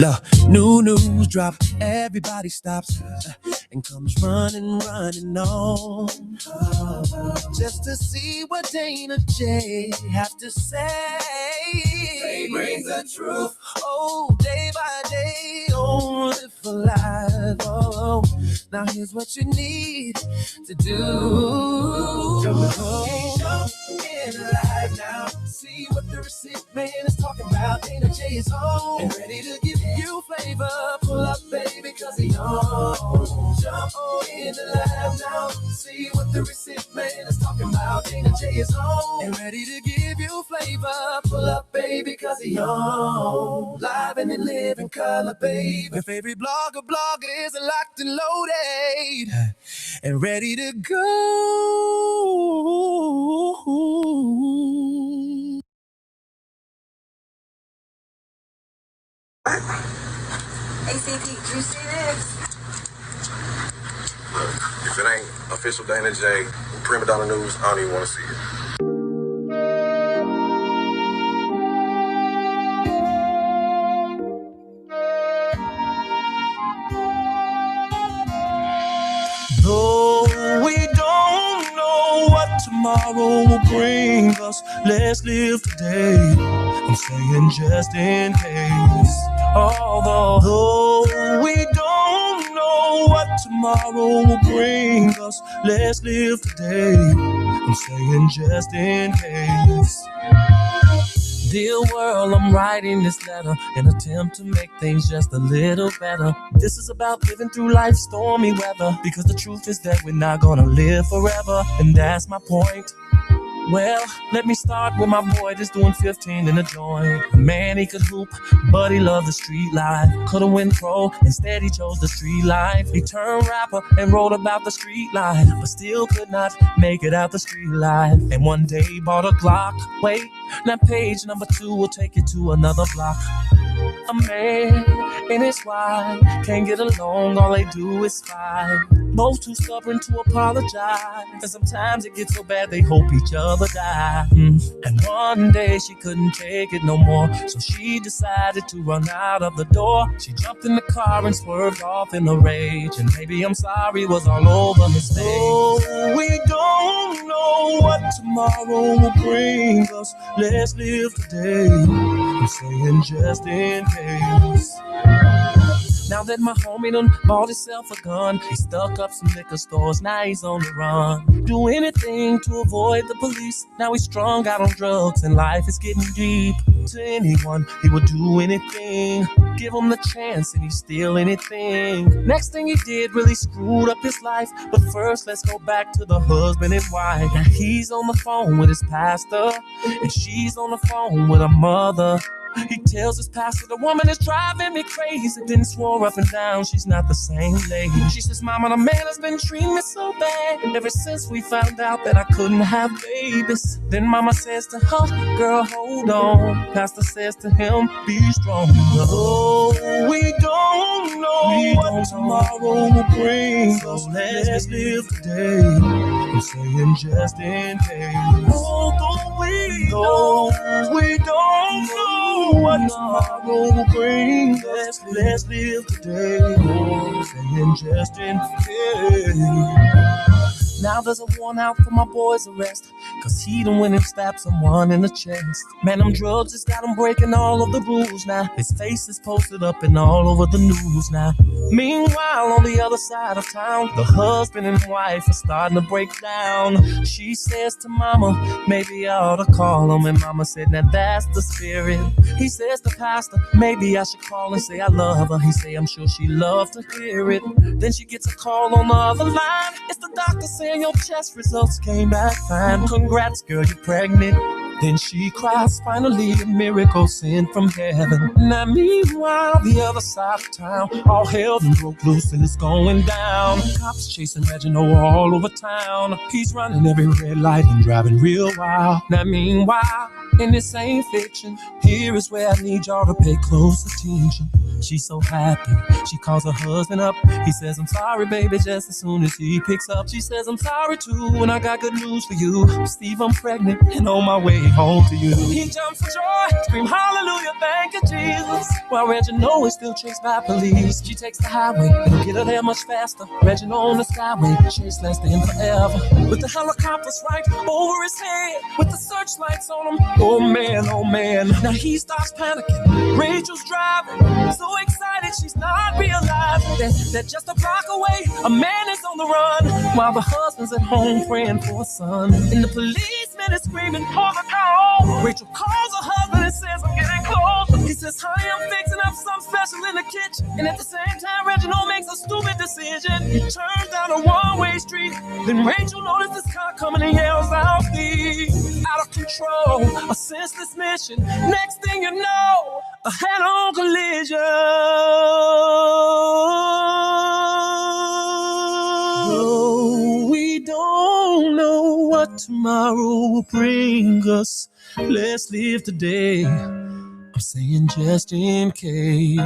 Look, new news drop, everybody stops and comes running on just to see what Dana J have to say. They bring the truth, oh, day by day, oh, live for life, oh. Now here's what you need to do. Jump in live now, see what the receipt man is talking about. Dana J is home and ready to give you flavor. Pull up, baby, cause he on. Jump in the live now, see what the receipt man is talking about. Dana J is home and ready to give you flavor. Pull up, baby, cause he on. Live and in live in color, baby. Your favorite blogger is locked and loaded and ready to go. ACP, did you see this? Look, if it ain't official Dana J, Prima Donna News, I don't even want to see it. Though we don't know what tomorrow will bring us, let's live today. I'm saying just in case. Although we don't know what tomorrow will bring us, let's live today. I'm saying just in case. Dear world, I'm writing this letter, an attempt to make things just a little better. This is about living through life's stormy weather, because the truth is that we're not gonna live forever, and that's my point. Well, let me start with my boy that's doing 15 in a joint. Man, he could hoop, but he loved the street life. Could've went pro, instead he chose the street life. He turned rapper and wrote about the street life, but still could not make it out the street life. And one day he bought a Glock. Wait, now page number 2 will take you to another block. A man and his wife can't get along, all they do is fight. Both too stubborn to apologize, and sometimes it gets so bad they hope each other die. And one day she couldn't take it no more, so she decided to run out of the door. She jumped in the car and swerved off in a rage, and baby, I'm sorry was all over his face. Oh, we don't know what tomorrow will bring us, let's live today. I'm saying just in case. Now that my homie done bought himself a gun, he stuck up some liquor stores, now he's on the run. Do anything to avoid the police, now he's strung out on drugs and life is getting deep. To anyone, he would do anything, give him the chance and he'd steal anything. Next thing he did really screwed up his life, but first let's go back to the husband and wife. Now he's on the phone with his pastor, and she's on the phone with her mother. He tells his pastor the woman is driving me crazy, then swore up and down she's not the same lady. She says, Mama, the man has been treating me so bad ever since we found out that I couldn't have babies. Then Mama says to her, girl, hold on. Pastor says to him, be strong. Oh, we don't know what tomorrow will bring, so let's live today. I'm saying just in case. Although we don't know what tomorrow will bring, let's live today. Saying just in case. Now there's a warrant out for my boy's arrest, cause he done went and stabbed someone in the chest. Man, them drugs just got him breaking all of the rules now. His face is posted up and all over the news now. Meanwhile, on the other side of town, the husband and wife are starting to break down. She says to Mama, maybe I ought to call him. And Mama said, now that's the spirit. He says to Pastor, maybe I should call and say I love her. He say, I'm sure she loves to hear it. Then she gets a call on the other line. It's the doctor saying your test results came back fine. Congrats, girl, you're pregnant. Then she cries, finally a miracle sent from heaven. Now meanwhile, the other side of town, all hell done broke loose and it's going down. Cops chasing Reginald all over town. He's running every red light and driving real wild. Now meanwhile, and this ain't fiction, here is where I need y'all to pay close attention. She's so happy. She calls her husband up. He says, I'm sorry, baby, just as soon as he picks up. She says, I'm sorry too, and I got good news for you. Steve, I'm pregnant and on my way home to you. He jumps for joy, scream hallelujah, thank you, Jesus. While Reginald is still chased by police. She takes the highway, it'll get her there much faster. Reginald on the skyway, chase lasting forever. With the helicopters right over his head, with the searchlights on him. Oh man, oh man. Now he starts panicking. Rachel's driving, so excited she's not realizing that just a block away, a man is on the run, while the husband's at home praying for a son. And the policeman is screaming, hold the car. Rachel calls her husband and says, I'm getting close. He says, honey, I'm fixing up something special in the kitchen. And at the same time, Reginald makes a stupid decision. He turns down a one-way street. Then Rachel notices this car coming and yells out, Steve, out of control, a senseless mission. Next thing you know, a head-on collision. Though we don't know what tomorrow will bring us, let's live today. I'm saying just in case.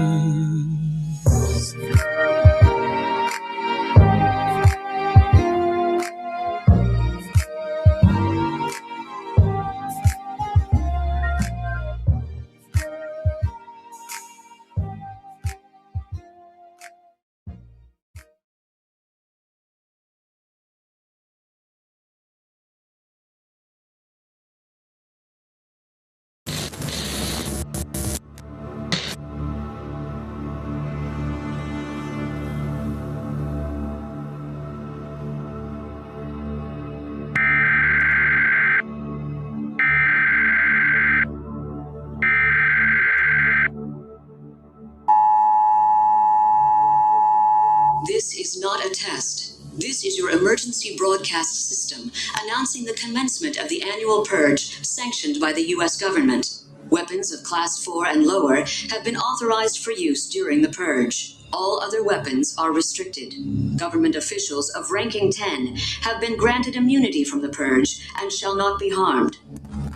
This is not a test. This is your emergency broadcast system announcing the commencement of the annual purge sanctioned by the U.S. government. Weapons of Class 4 and lower have been authorized for use during the purge. All other weapons are restricted. Government officials of ranking 10 have been granted immunity from the purge and shall not be harmed.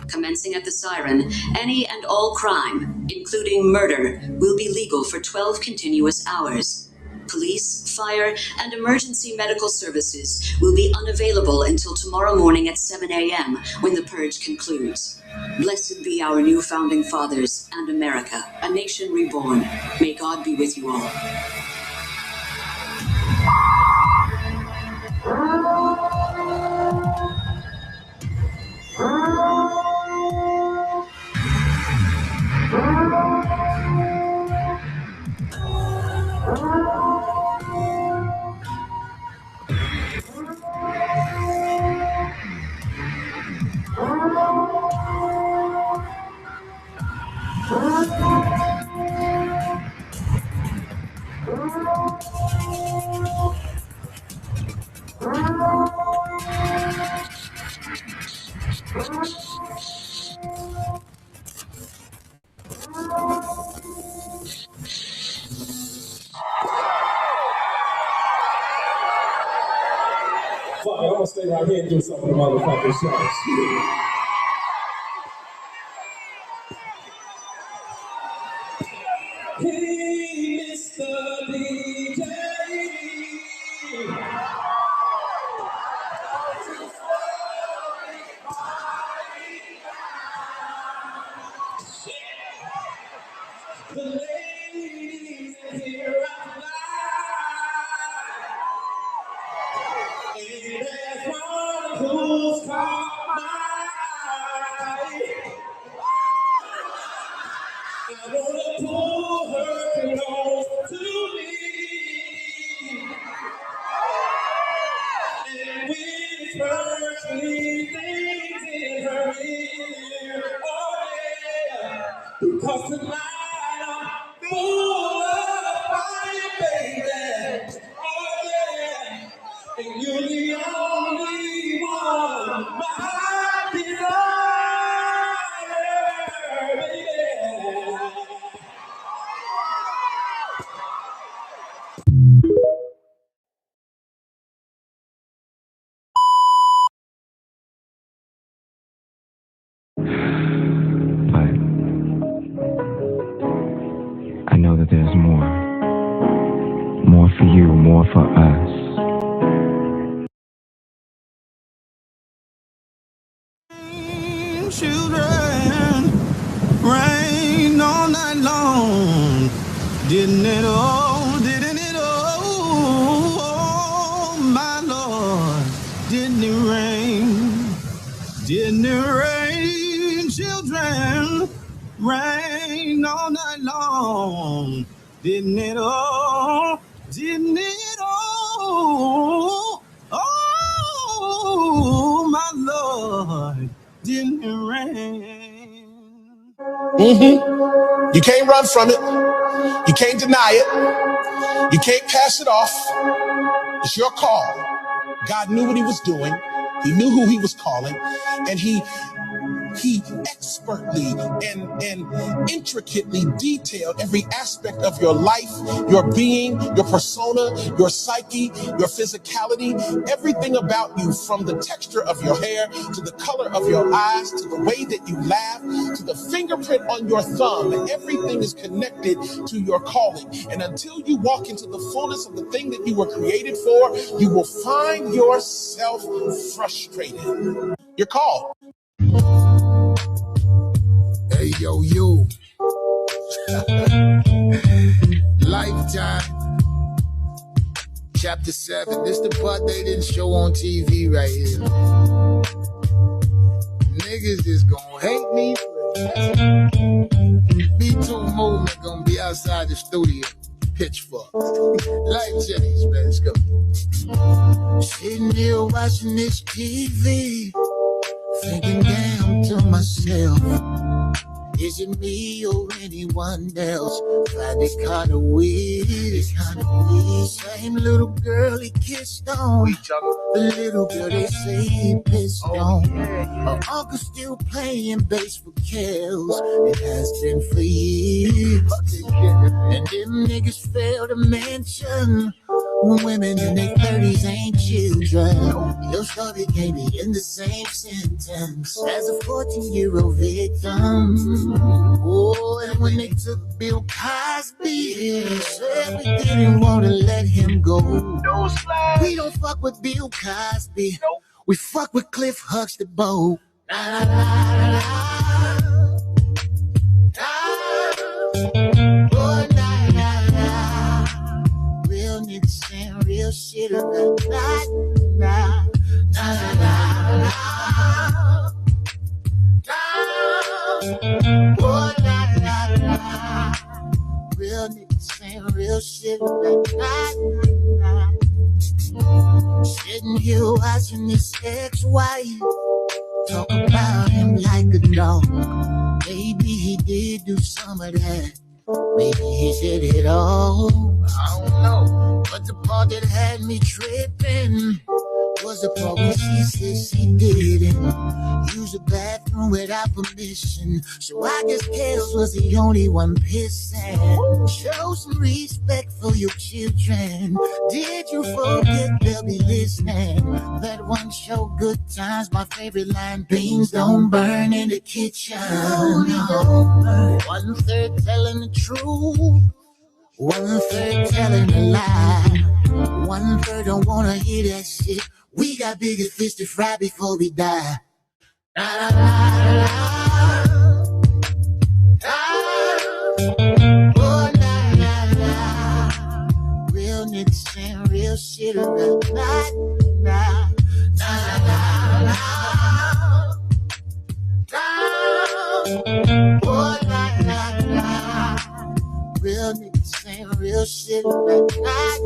Commencing at the siren, any and all crime, including murder, will be legal for 12 continuous hours. Police, fire, and emergency medical services will be unavailable until tomorrow morning at 7 a.m. when the purge concludes. Blessed be our new founding fathers and America, a nation reborn. May God be with you all. Fuck it, I'm gonna stay right here and do some of the motherfucking show. Hey, Mr. DJ. The ladies are here at night. And there's one who's caught my eye. for you, more for us. Children, rain all night long. Didn't it all, didn't it all, oh, my Lord, didn't it rain? Didn't it rain, children? Rain all night long. Didn't it all? Didn't it all? Oh, my Lord, didn't it rain? You can't run from it. You can't deny it. You can't pass it off. It's your call. God knew what he was doing. He knew who he was calling. And he expertly and intricately detailed every aspect of your life, your being, your persona, your psyche, your physicality, everything about you, from the texture of your hair to the color of your eyes to the way that you laugh to the fingerprint on your thumb. Everything is connected to your calling. And until you walk into the fullness of the thing that you were created for, you will find yourself frustrated. You're called. Hey, yo, you. Lifetime. Chapter 7. This the part they didn't show on TV right here. Niggas just gonna hate me. B2 movement gonna be outside the studio. Pitchfork. Life change, man. Let's go. Sitting here watching this TV, thinking damn to myself, is it me or anyone else? Find it kinda weird, it's kinda weird. Same little girl he kissed on, the little girl they say he pissed on. Her uncle still playing bass for Kells, it has been for years. And them niggas fail to mention when women in their 30s ain't children. Your story can't be in the same sentence as a 14-year-old victim. Oh, and when they took Bill Cosby, they said we didn't want to let him go. We don't fuck with Bill Cosby. We fuck with Cliff Huxtable. La, la, la, la, la. Oh, la, la, la. Real niggas saying real shit about that. La, la, la, la. Oh, la, la, la. Real niggas saying real shit about that. Sitting here watching this ex-wife talk about him like a dog. Maybe he did do some of that. Maybe he did it all. I don't know. But the part that had me tripping was the part when she said she didn't use the bathroom without permission. So I guess Kels was the only one pissing. Show some respect for your children. Did you forget they'll be listening? That one show, Good Times, my favorite line, beans don't burn in the kitchen. No. 1/3 telling the truth, 1/3 telling a lie. 1/3 don't wanna hear that shit. We got bigger fish to fry before we die. La, la, la, la, la. Oh, la, la, la. Real niggas saying real shit about that. La, la, la, la, la. Oh, la, la, la. Real niggas saying real shit about that.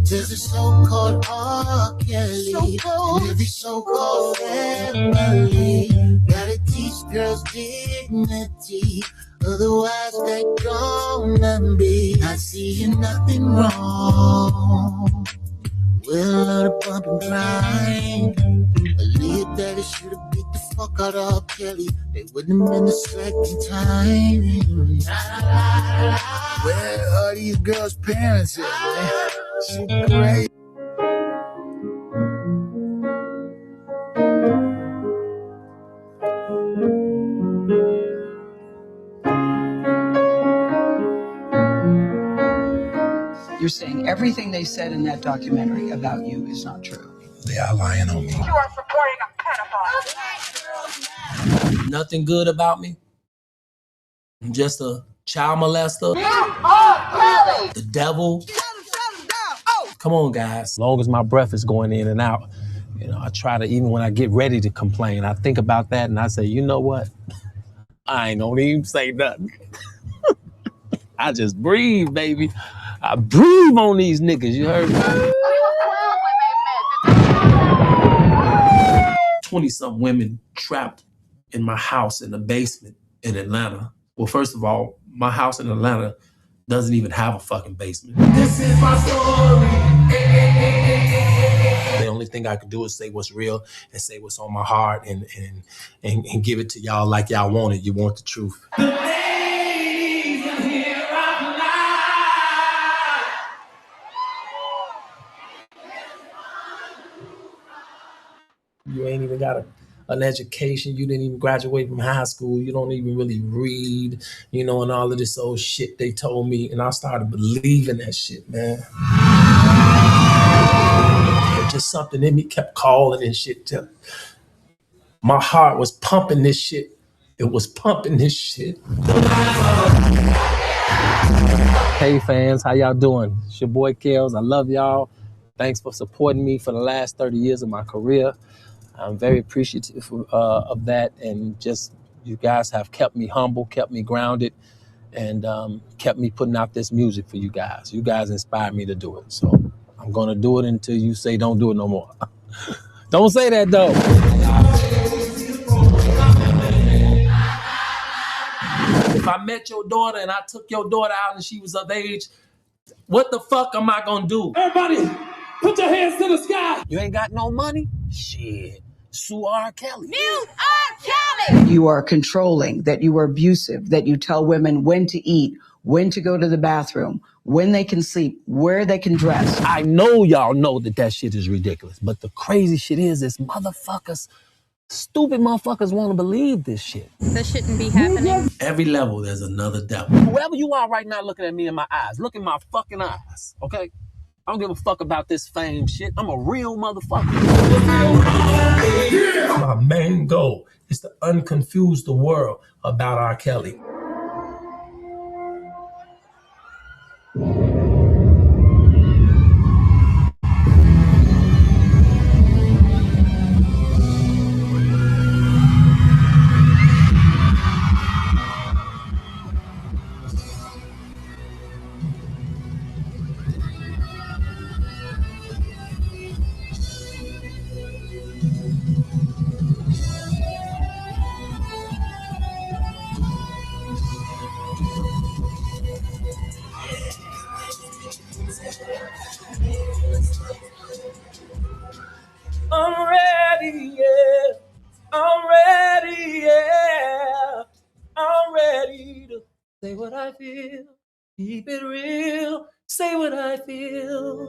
There's a so-called R. Kelly, and every so-called family gotta teach girls dignity, otherwise they gonna be not seeing nothing wrong. Well, out of bump and grind, Aaliyah daddy should've beat the fuck out of R. Kelly. They wouldn't have been the second time. Where are these girls' parents at, man? She great. You're saying everything they said in that documentary about you is not true. They are lying on me. You are supporting a pedophile. Nothing good about me. I'm just a child molester. The devil. Come on, guys. As long as my breath is going in and out, you know, I try to, even when I get ready to complain, I think about that and I say, you know what? I ain't gonna even say nothing. I just breathe, baby. I breathe on these niggas, you heard me? 20-some women trapped in my house in the basement in Atlanta. Well, first of all, my house in Atlanta doesn't even have a fucking basement. This is my story. The only thing I could do is say what's real and say what's on my heart and give it to y'all like y'all want it. You want the truth. The ladies are here right now. You ain't even got an education. You didn't even graduate from high school. You don't even really read, you know, and all of this old shit they told me. And I started believing that shit, man. But just something in me kept calling and shit. My heart was pumping this shit. It was pumping this shit. Hey fans, how y'all doing? It's your boy Kels. I love y'all. Thanks for supporting me for the last 30 years of my career. I'm very appreciative of that, and just you guys have kept me humble, kept me grounded, and kept me putting out this music for you guys. You guys inspired me to do it, so I'm gonna do it until you say don't do it no more. Don't say that though. If I met your daughter and I took your daughter out and she was of age, what the fuck am I gonna do? Everybody, put your hands to the sky. You ain't got no money? Shit. Sue R. Kelly. Mute R. Kelly! You are controlling, that you are abusive, that you tell women when to eat, when to go to the bathroom, when they can sleep, where they can dress. I know y'all know that shit is ridiculous, but the crazy shit is motherfuckers, stupid motherfuckers want to believe this shit. This shouldn't be happening. Every level, there's another devil. Whoever you are right now looking at me in my eyes, look in my fucking eyes, okay? I don't give a fuck about this fame shit. I'm a real motherfucker. My main goal is to unconfuse the world about R. Kelly. I'm ready, yeah. I'm ready, yeah. I'm ready to say what I feel. Keep it real. Say what I feel.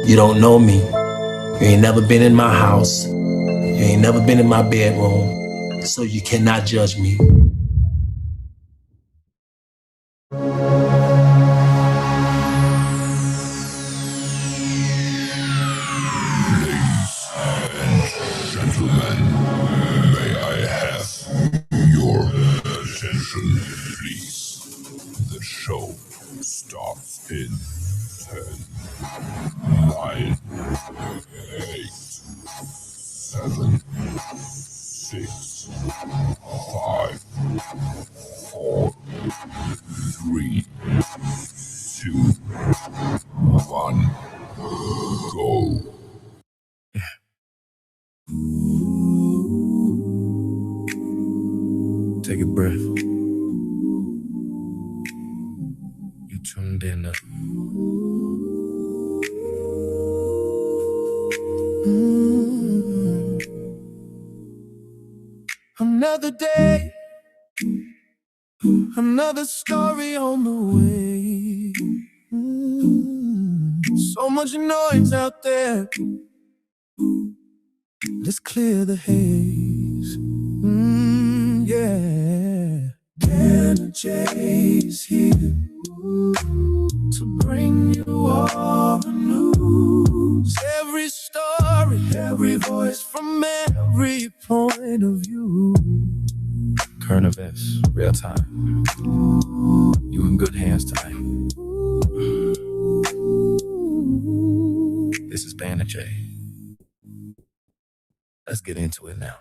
You don't know me. You ain't never been in my house. You ain't never been in my bedroom. So you cannot judge me. Gentlemen, may I have your attention, please? The show starts in 10, 9, 8, 7, 6, 5, 4, 3, 2, 1, go. Take a breath. You tuned in up. Another day, another story on the way. So much noise out there. Let's clear the haze. Yeah. Energy's here to bring you all the news. Every story, every voice from every point of view. Current events, real time. You in good hands tonight. This is Banner J. Let's get into it now.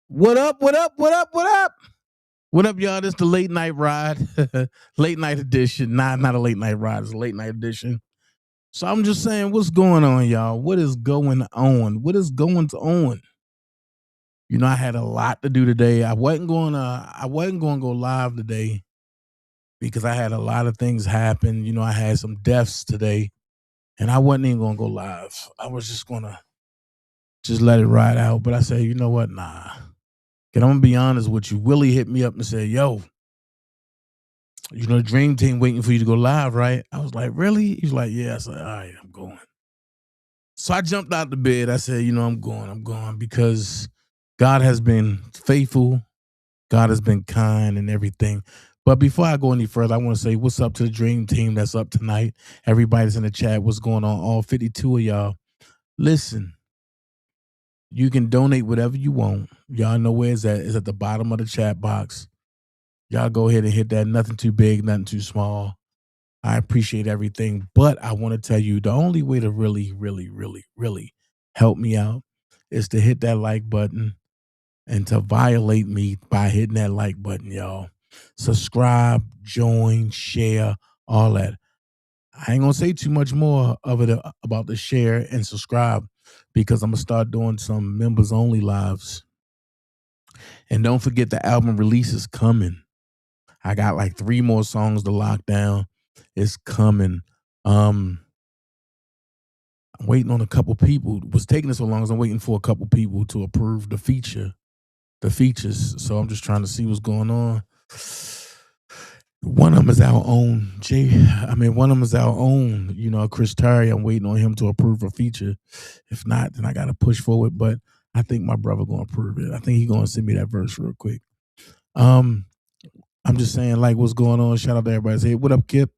What up, what up, what up, what up? What up, y'all? This is the late night ride. Late night edition. Not a late night ride, it's a late night edition. So I'm just saying, what's going on, y'all? What is going on? What is going on? You know, I had a lot to do today. I wasn't going to go live today because I had a lot of things happen. You know, I had some deaths today, and I wasn't even going to go live. I was just going to let it ride out. But I said, you know what? Nah. And I'm going to be honest with you. Willie hit me up and said, yo, you know, the Dream Team waiting for you to go live, right? I was like, really? He's like, yeah. I said, all right, I'm going. So I jumped out the bed. I said, you know, I'm going because God has been faithful. God has been kind and everything. But before I go any further, I want to say what's up to the Dream Team that's up tonight. Everybody's in the chat. What's going on? All 52 of y'all. Listen, you can donate whatever you want. Y'all know where it's at. It's at the bottom of the chat box. Y'all go ahead and hit that. Nothing too big, nothing too small. I appreciate everything. But I want to tell you, the only way to really, really, really, really help me out is to hit that like button and to violate me by hitting that like button, y'all. Subscribe, join, share, all that. I ain't going to say too much more of it about the share and subscribe because I'm going to start doing some members only lives. And don't forget the album release is coming. I got like 3 more songs to lock down. It's coming. I'm waiting on a couple people. It was taking so long as I'm waiting for a couple people to approve the features. So I'm just trying to see what's going on. One of them is our own one of them is our own, you know, Chris Terry. I'm waiting on him to approve a feature. If not, then I got to push forward. But I think my brother going to approve it. I think he's going to send me that verse real quick. I'm just saying, like, what's going on? Shout out to everybody. Say, what up, Kip?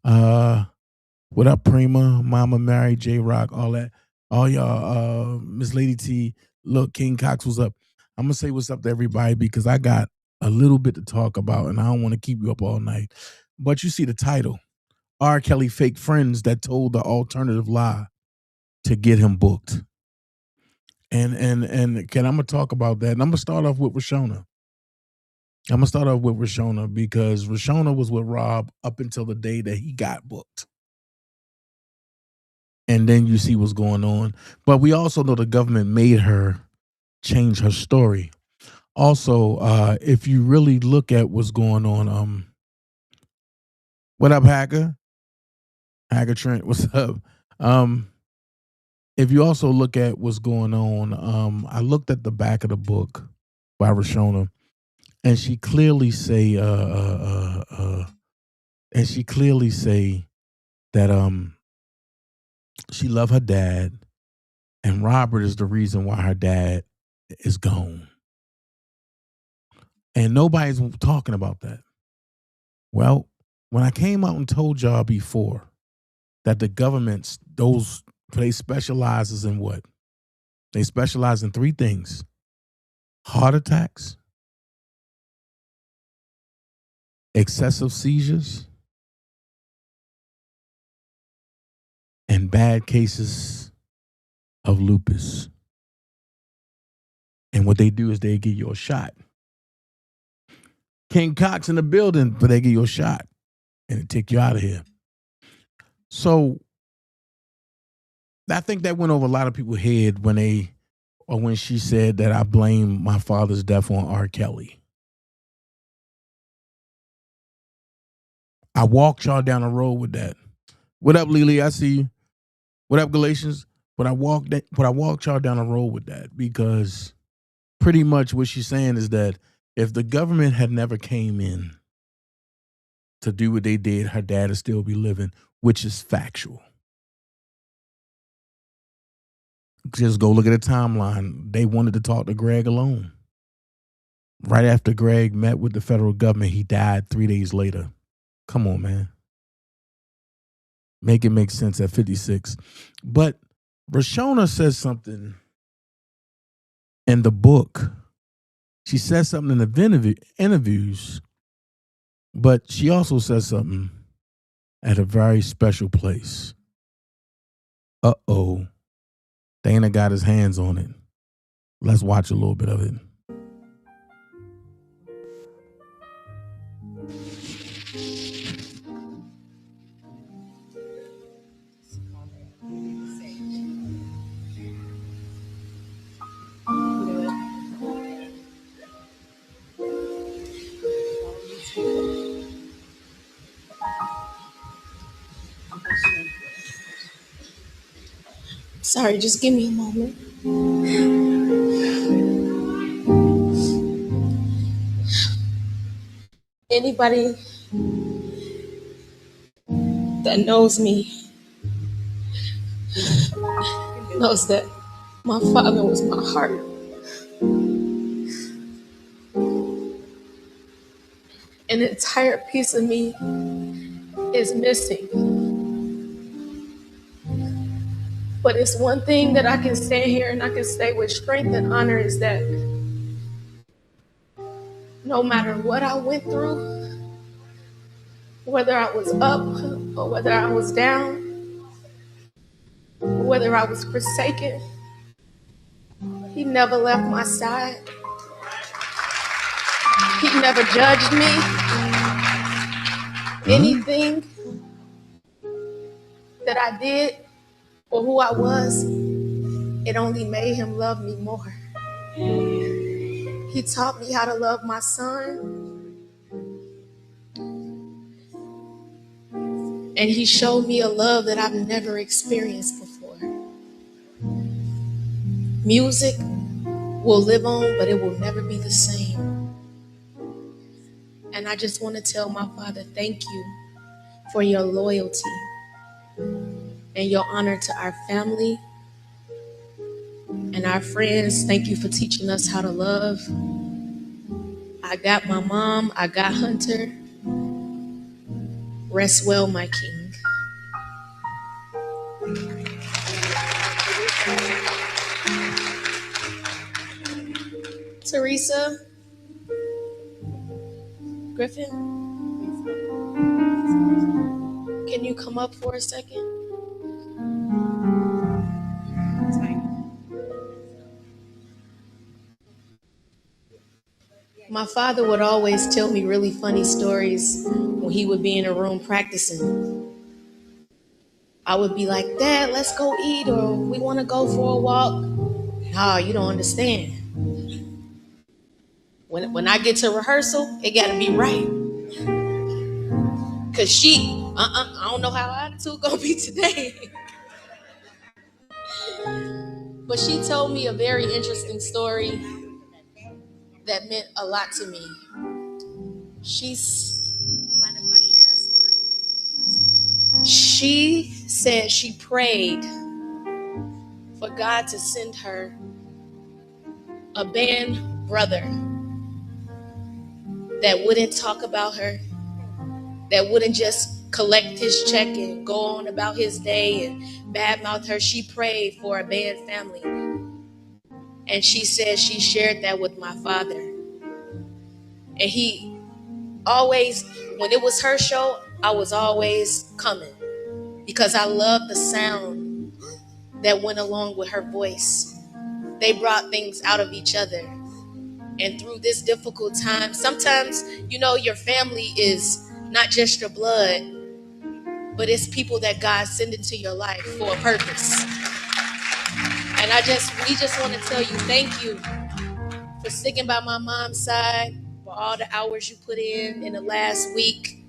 What up, Prima, Mama Mary, J Rock, all that. All y'all, Miss Lady T, look, King Cox was up. I'm going to say what's up to everybody because I got a little bit to talk about and I don't want to keep you up all night. But you see the title, R. Kelly fake friends that told the alternative lie to get him booked. And I'm going to talk about that. And I'm going to start off with Rashona. Because Rashona was with Rob up until the day that he got booked. And then you see what's going on. But we also know the government made her change her story. Also, if you really look at what's going on, what up, Hacker? Hacker Trent, what's up? If you also look at what's going on, I looked at the back of the book by Rashona, and she clearly say, that she loved her dad, and Robert is the reason why her dad is gone. And nobody's talking about that. Well, when I came out and told y'all before that the governments, they specializes in what? They specialize in 3 things: heart attacks, excessive seizures, and bad cases of lupus. And what they do is they give you a shot. King Cox in the building, but they give you a shot and it take you out of here. So I think that went over a lot of people's head when she said that I blame my father's death on R. Kelly. I walked y'all down the road with that. What up, Lily? I see you. What up, Galatians? But I walked y'all down the road with that because pretty much what she's saying is that if the government had never came in to do what they did, her dad would still be living, which is factual. Just go look at the timeline. They wanted to talk to Greg alone. Right after Greg met with the federal government, he died 3 days later. Come on, man. make it make sense at 56. But Rashona says something in the book. She says something in the interviews, but she also says something at a very special place. Uh-oh. Dana got his hands on it. Let's watch a little bit of it. Sorry, just give me a moment. Anybody that knows me knows that my father was my heart. An entire piece of me is missing. But it's one thing that I can stand here and I can say with strength and honor is that no matter what I went through, whether I was up or whether I was down, or whether I was forsaken, he never left my side. He never judged me. Anything that I did or who I was, it only made him love me more. He taught me how to love my son, and he showed me a love that I've never experienced before. Music will live on, but it will never be the same. And I just want to tell my father, thank you for your loyalty and your honor to our family and our friends. Thank you for teaching us how to love. I got my mom, I got Hunter. Rest well, my king. Teresa Griffin, can you come up for a second? My father would always tell me really funny stories when he would be in a room practicing. I would be like, Dad, let's go eat, or we want to go for a walk. Nah, you don't understand. When I get to rehearsal, it got to be right. Because I don't know how attitude gonna be today. But she told me a very interesting story that meant a lot to me. She said she prayed for God to send her a band brother that wouldn't talk about her, that wouldn't just collect his check and go on about his day and badmouth her. She prayed for a band family. And she said she shared that with my father. And he always, when it was her show, I was always coming because I loved the sound that went along with her voice. They brought things out of each other. And through this difficult time, sometimes, your family is not just your blood, but it's people that God sent into your life for a purpose. And we just want to tell you thank you for sticking by my mom's side, for all the hours you put in the last week.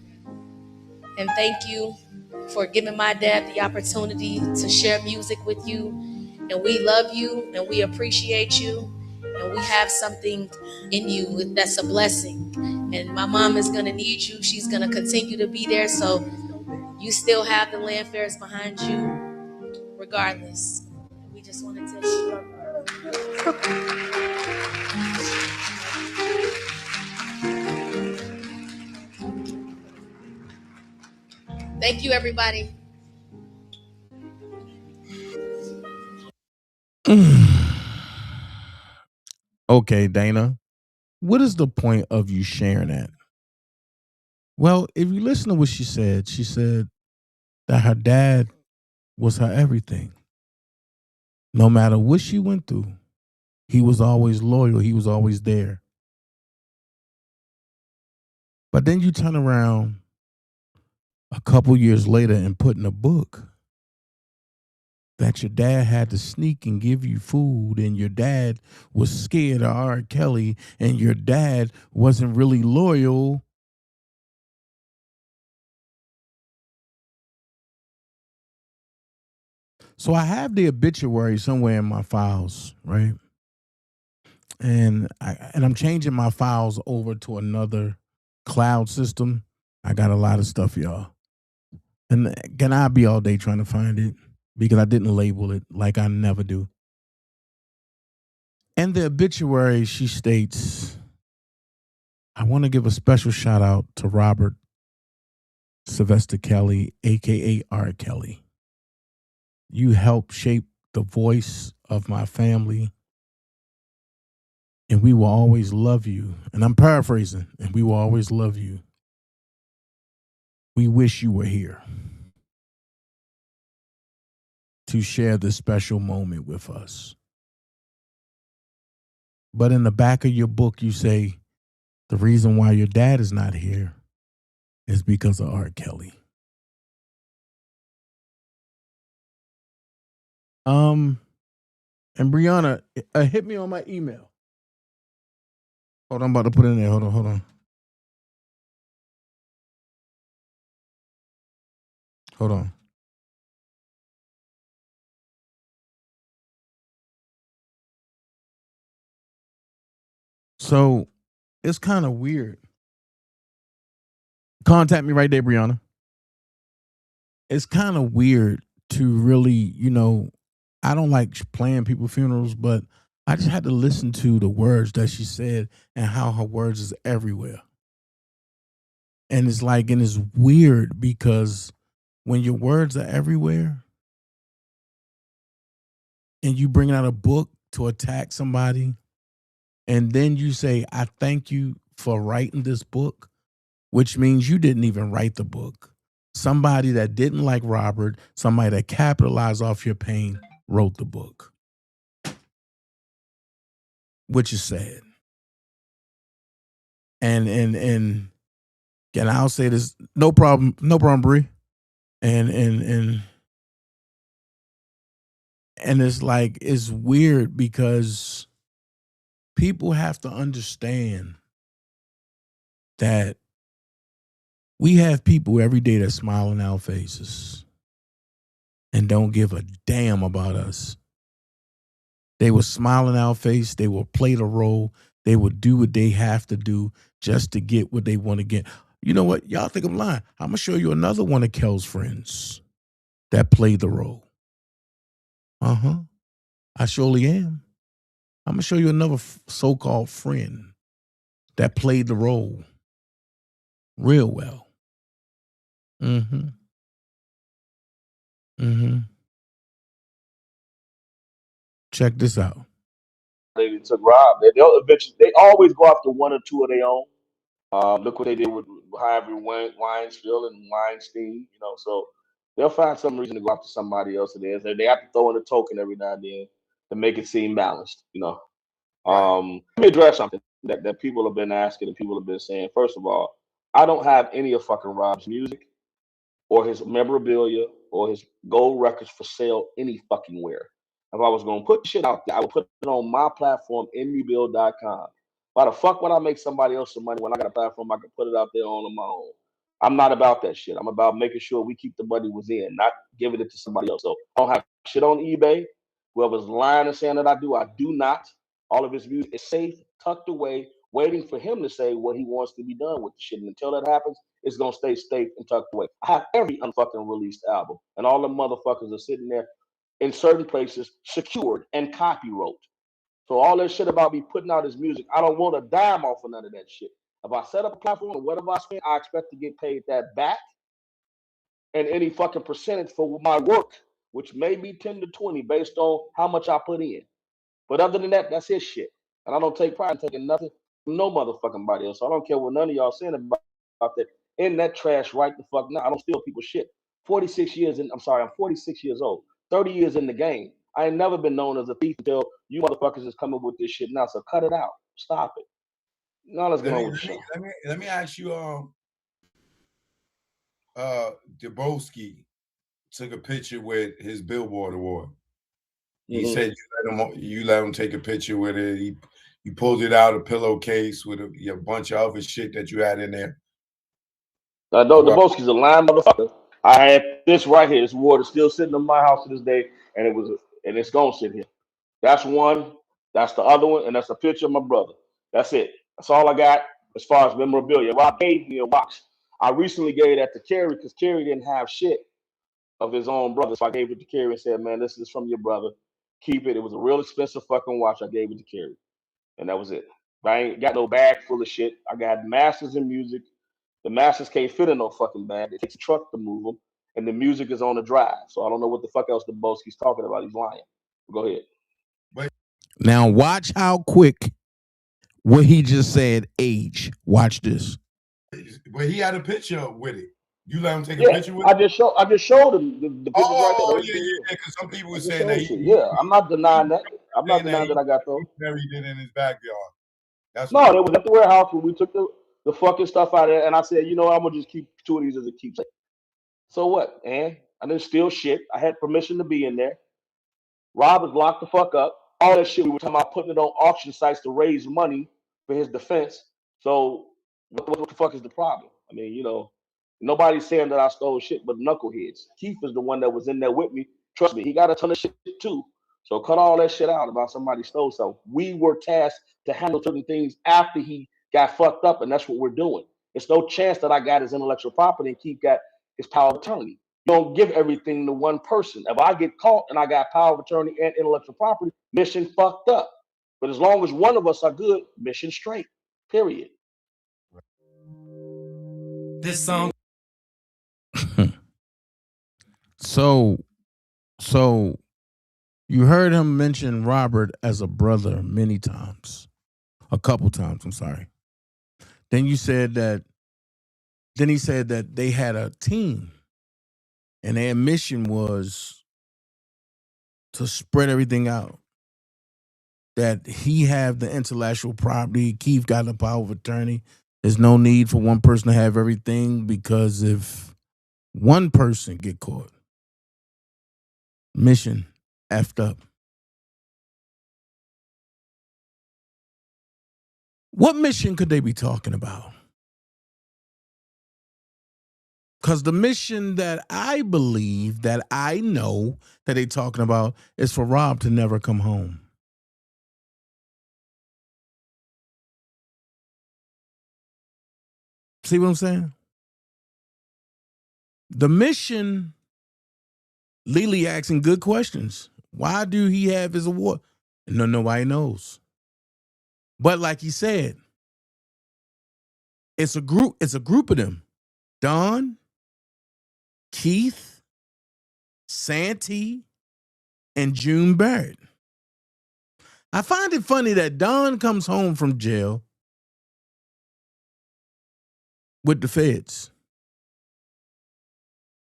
And thank you for giving my dad the opportunity to share music with you. And we love you and we appreciate you. And we have something in you that's a blessing. And my mom is going to need you. She's going to continue to be there. So you still have the land fairs behind you, regardless. We just want to tell you love. Thank you, everybody. Okay, Dana, what is the point of you sharing that? Well, if you listen to what she said that her dad was her everything. No matter what she went through, he was always loyal, he was always there. But then you turn around a couple years later and put in a book that your dad had to sneak and give you food, and your dad was scared of R. Kelly, and your dad wasn't really loyal. So I have the obituary somewhere in my files, right? And I'm changing my files over to another cloud system. I got a lot of stuff, y'all. And can I be all day trying to find it? Because I didn't label it like I never do. In the obituary, she states, I want to give a special shout out to Robert Sylvester Kelly, aka R. Kelly. You helped shape the voice of my family, and we will always love you. And I'm paraphrasing, and we will always love you. We wish you were here to share this special moment with us. But in the back of your book, you say the reason why your dad is not here is because of R. Kelly. Um, and Brianna, hit me on my email. Hold on, I'm about to put it in there. Hold on. Hold on. So it's kind of weird. Contact me right there, Brianna. It's kind of weird to really, I don't like playing people's funerals, but I just had to listen to the words that she said and how her words is everywhere. And it's weird because when your words are everywhere and you bring out a book to attack somebody, and then you say, I thank you for writing this book, which means you didn't even write the book. Somebody that didn't like Robert, somebody that capitalized off your pain, wrote the book, which is sad. And I'll say this, no problem, Bree. And it's weird because people have to understand that we have people every day that smile in our faces and don't give a damn about us. They will smile in our face. They will play the role. They will do what they have to do just to get what they want to get. You know what? Y'all think I'm lying. I'm going to show you another one of Kel's friends that played the role. Uh-huh. I surely am. I'm going to show you another so-called friend that played the role real well. Mm-hmm. Mm-hmm. Check this out. They took Rob. They'll eventually. They always go after one or two of their own. Look what they did with Harvey Weinstein and Weinstein. So they'll find some reason to go after somebody else of theirs. They have to throw in a token every now and then to make it seem balanced. Let me address something that people have been asking and people have been saying. First of all, I don't have any of fucking Rob's music or his memorabilia or his gold records for sale any fucking where. If I was gonna put shit out there, I would put it on my platform, nmebuild.com. Why the fuck would I make somebody else some money when I got a platform I can put it out there on my own? I'm not about that shit. I'm about making sure we keep the money within, not giving it to somebody else. So I don't have shit on eBay. Whoever's lying and saying that I do not. All of his music is safe, tucked away, waiting for him to say what he wants to be done with the shit. And until that happens, it's gonna stay safe and tucked away. I have every unfucking released album, and all the motherfuckers are sitting there in certain places secured and copyright. So all that shit about me putting out his music, I don't want a dime off of none of that shit. If I set up a platform and whatever I spend, I expect to get paid that back and any fucking percentage for my work which may be 10 to 20 based on how much I put in. But other than that, that's his shit. And I don't take pride in taking nothing from no motherfucking body else. So I don't care what none of y'all saying about that. In that trash right the fuck now. I don't steal people's shit. 46 years in, I'm sorry, I'm 46 years old. 30 years in the game. I ain't never been known as a thief until you motherfuckers is coming with this shit now. So cut it out. Stop it. Now let's get Let on me with the let me show. let me ask you. Debowski took a picture with his Billboard award. He said you let him take a picture with it. He pulled it out a pillowcase with a bunch of other shit that you had in there. I know Debowski's a lying motherfucker. I had this right here. This award is still sitting in my house to this day, and it's gonna sit here. That's one. That's the other one, and that's a picture of my brother. That's it. That's all I got as far as memorabilia. Rob gave me a watch. I recently gave that to Kerry because Kerry didn't have shit of his own brother, so I gave it to Kerry and said, "Man, this is from your brother. Keep it." It was a real expensive fucking watch. I gave it to Kerry, and that was it. I ain't got no bag full of shit. I got masters in music. The masters can't fit in no fucking bag. It takes a truck to move them, and the music is on the drive. So I don't know what the fuck else the Boski's talking about. He's lying. Go ahead. Now watch how quick what he just said age. Watch this. But he had a picture with it. You let him take a picture with I it? just showed him the pictures right there. Oh, Those yeah, things. because some people I were just saying showed that shit. Yeah, I'm not denying that. I'm not denying that I got he those. buried it in his backyard. That's No, what. it was at the warehouse when we took the fucking stuff out of there, and I said, you know, I'm gonna just keep two of these as a keepsake. So what, man? I didn't steal shit. I had permission to be in there. Rob was locked the fuck up. All that shit we were talking about putting it on auction sites to raise money for his defense. So what the fuck is the problem? I mean, nobody's saying that I stole shit but knuckleheads. Keith is the one that was in there with me. Trust me, he got a ton of shit too. So cut all that shit out about somebody stole something. We were tasked to handle certain things after he got fucked up, and that's what we're doing. There's no chance that I got his intellectual property and Keith got his power of attorney. You don't give everything to one person. If I get caught and I got power of attorney and intellectual property, mission fucked up. But as long as one of us are good, mission straight. Period. This song. So you heard him mention Robert as a brother many times. A couple times, I'm sorry. Then he said that they had a team and their mission was to spread everything out. That he have the intellectual property, Keith got the power of attorney. There's no need for one person to have everything because if one person get caught, mission effed up. What mission could they be talking about? Because the mission that I believe, that I know that they talking about is for Rob to never come home. See what I'm saying? The mission, Lily asking good questions. Why do he have his award? No, nobody knows. But like he said, it's a group of them. Don, Keith, Santee, and June Barrett. I find it funny that Don comes home from jail with the feds.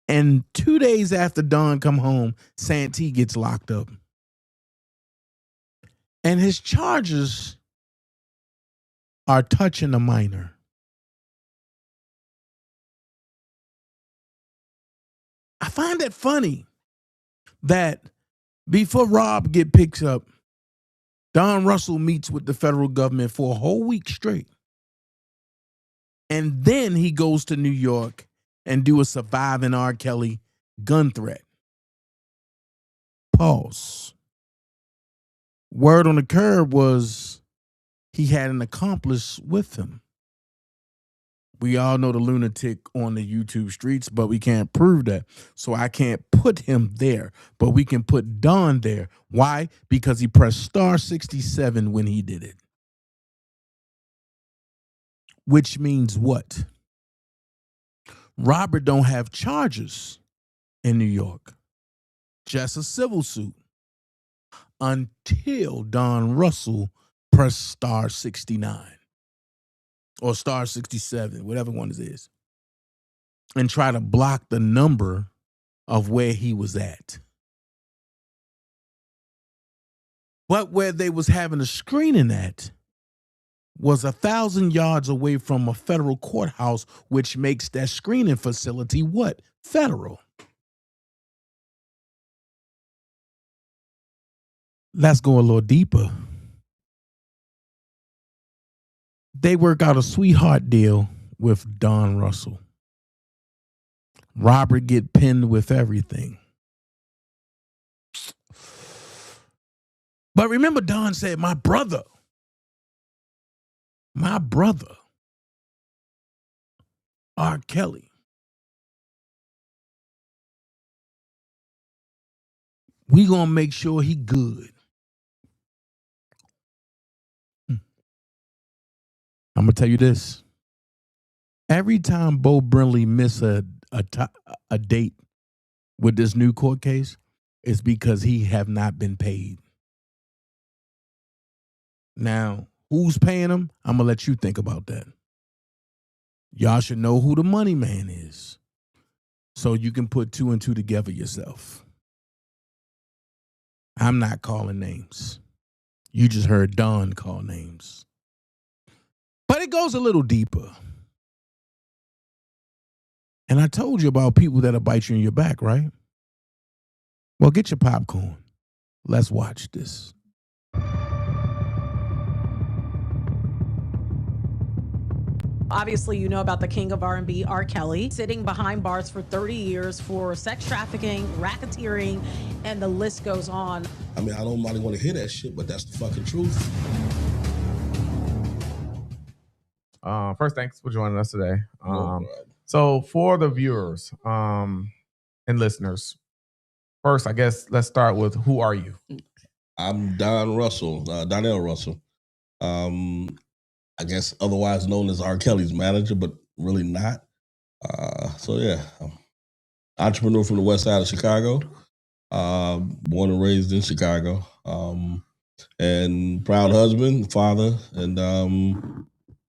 And 2 days after Don come home, Santee gets locked up. And his charges are touching a minor. I find it funny that before Rob get picked up, Don Russell meets with the federal government for a whole week straight. And then he goes to New York and do a surviving R. Kelly gun threat. Pause. Word on the curb was he had an accomplice with him. We all know the lunatic on the YouTube streets, but we can't prove that. So I can't put him there, but we can put Don there. Why? Because he pressed star 67 when he did it. Which means what? Robert don't have charges in New York. just a civil suit, until Don Russell pressed star 69 or star 67, whatever one it is, and try to block the number of where he was at. But where they was having a screening at was 1,000 yards away from a federal courthouse, which makes that screening facility what? Federal. Let's go a little deeper. They work out a sweetheart deal with Don Russell. Robert get pinned with everything. But remember, Don said, my brother, R. Kelly, we gonna make sure he good. I'm gonna tell you this. Every time Bo Brinley miss a date with this new court case, it's because he have not been paid. Now, who's paying him? I'm gonna let you think about that. Y'all should know who the money man is, so you can put two and two together yourself. I'm not calling names. You just heard Don call names. But it goes a little deeper. And I told you about people that'll bite you in your back, right? Well, get your popcorn. Let's watch this. Obviously, you know about the king of R&B, R. Kelly, sitting behind bars for 30 years for sex trafficking, racketeering, and the list goes on. I mean, I don't really want to hear that shit, but that's the fucking truth. First, thanks for joining us today. So for the viewers and listeners, first, I guess let's start with, who are you? I'm Don Russell, Donnell Russell. I guess otherwise known as R. Kelly's manager, but really not. So yeah, entrepreneur from the west side of Chicago, born and raised in Chicago, and proud husband, father, and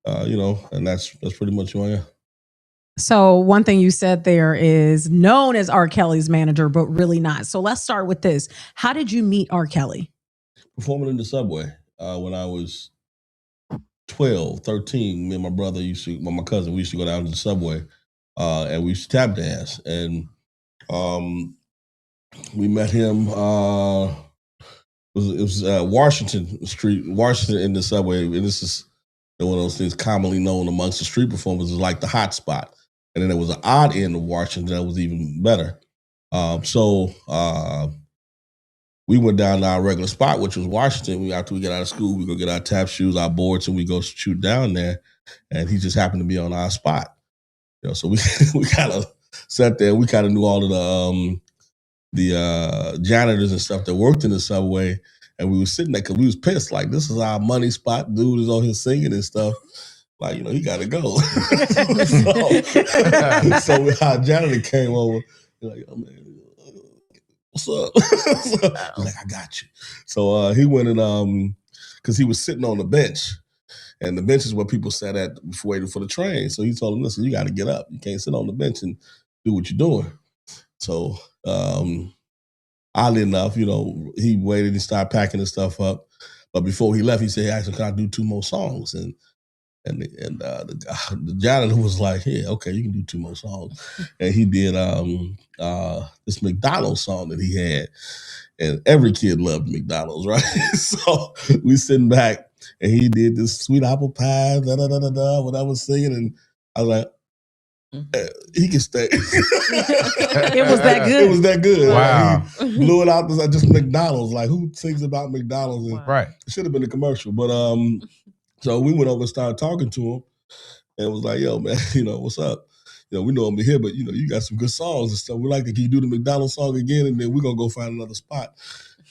and that's pretty much who I am. So one thing you said there is known as R. Kelly's manager, but really not. So let's start with this. How did you meet R. Kelly? Performing in the subway when I was 12, 13. Me and my brother my cousin, we used to go down to the subway and we used to tap dance. And we met him, it was Washington Street, Washington in the subway. And this is one of those things commonly known amongst the street performers as like the hot spot. And then there was an odd end of Washington that was even better. So we went down to our regular spot, which was Washington. After we get out of school, we go get our tap shoes, our boards, and we go shoot down there. And he just happened to be on our spot. So we kind of sat there. We kind of knew all of the janitors and stuff that worked in the subway. And we were sitting there because we was pissed. Like, this is our money spot. Dude is on here singing and stuff. Like, he got to go. so our janitor came over. Like, oh, man, what's up? He's like, I got you. So he went and, because he was sitting on the bench. And the bench is where people sat at waiting for the train. So he told him, listen, you got to get up. You can't sit on the bench and do what you're doing. So oddly enough, he waited and started packing his stuff up. But before he left, he said, hey, actually, can I do 2 more songs? And the janitor was like, yeah, okay, you can do 2 more songs. And he did this McDonald's song that he had. And every kid loved McDonald's, right? So we sitting back and he did this sweet apple pie, what I was singing. And I was like, he can stay. It was that good. It was that good. Wow. He blew it out just McDonald's. Like, who sings about McDonald's? And Right. It should have been a commercial. But so we went over and started talking to him and was like, yo, man, what's up? We know him here, but you got some good songs and stuff. We like to, can you do the McDonald's song again? And then we're gonna go find another spot.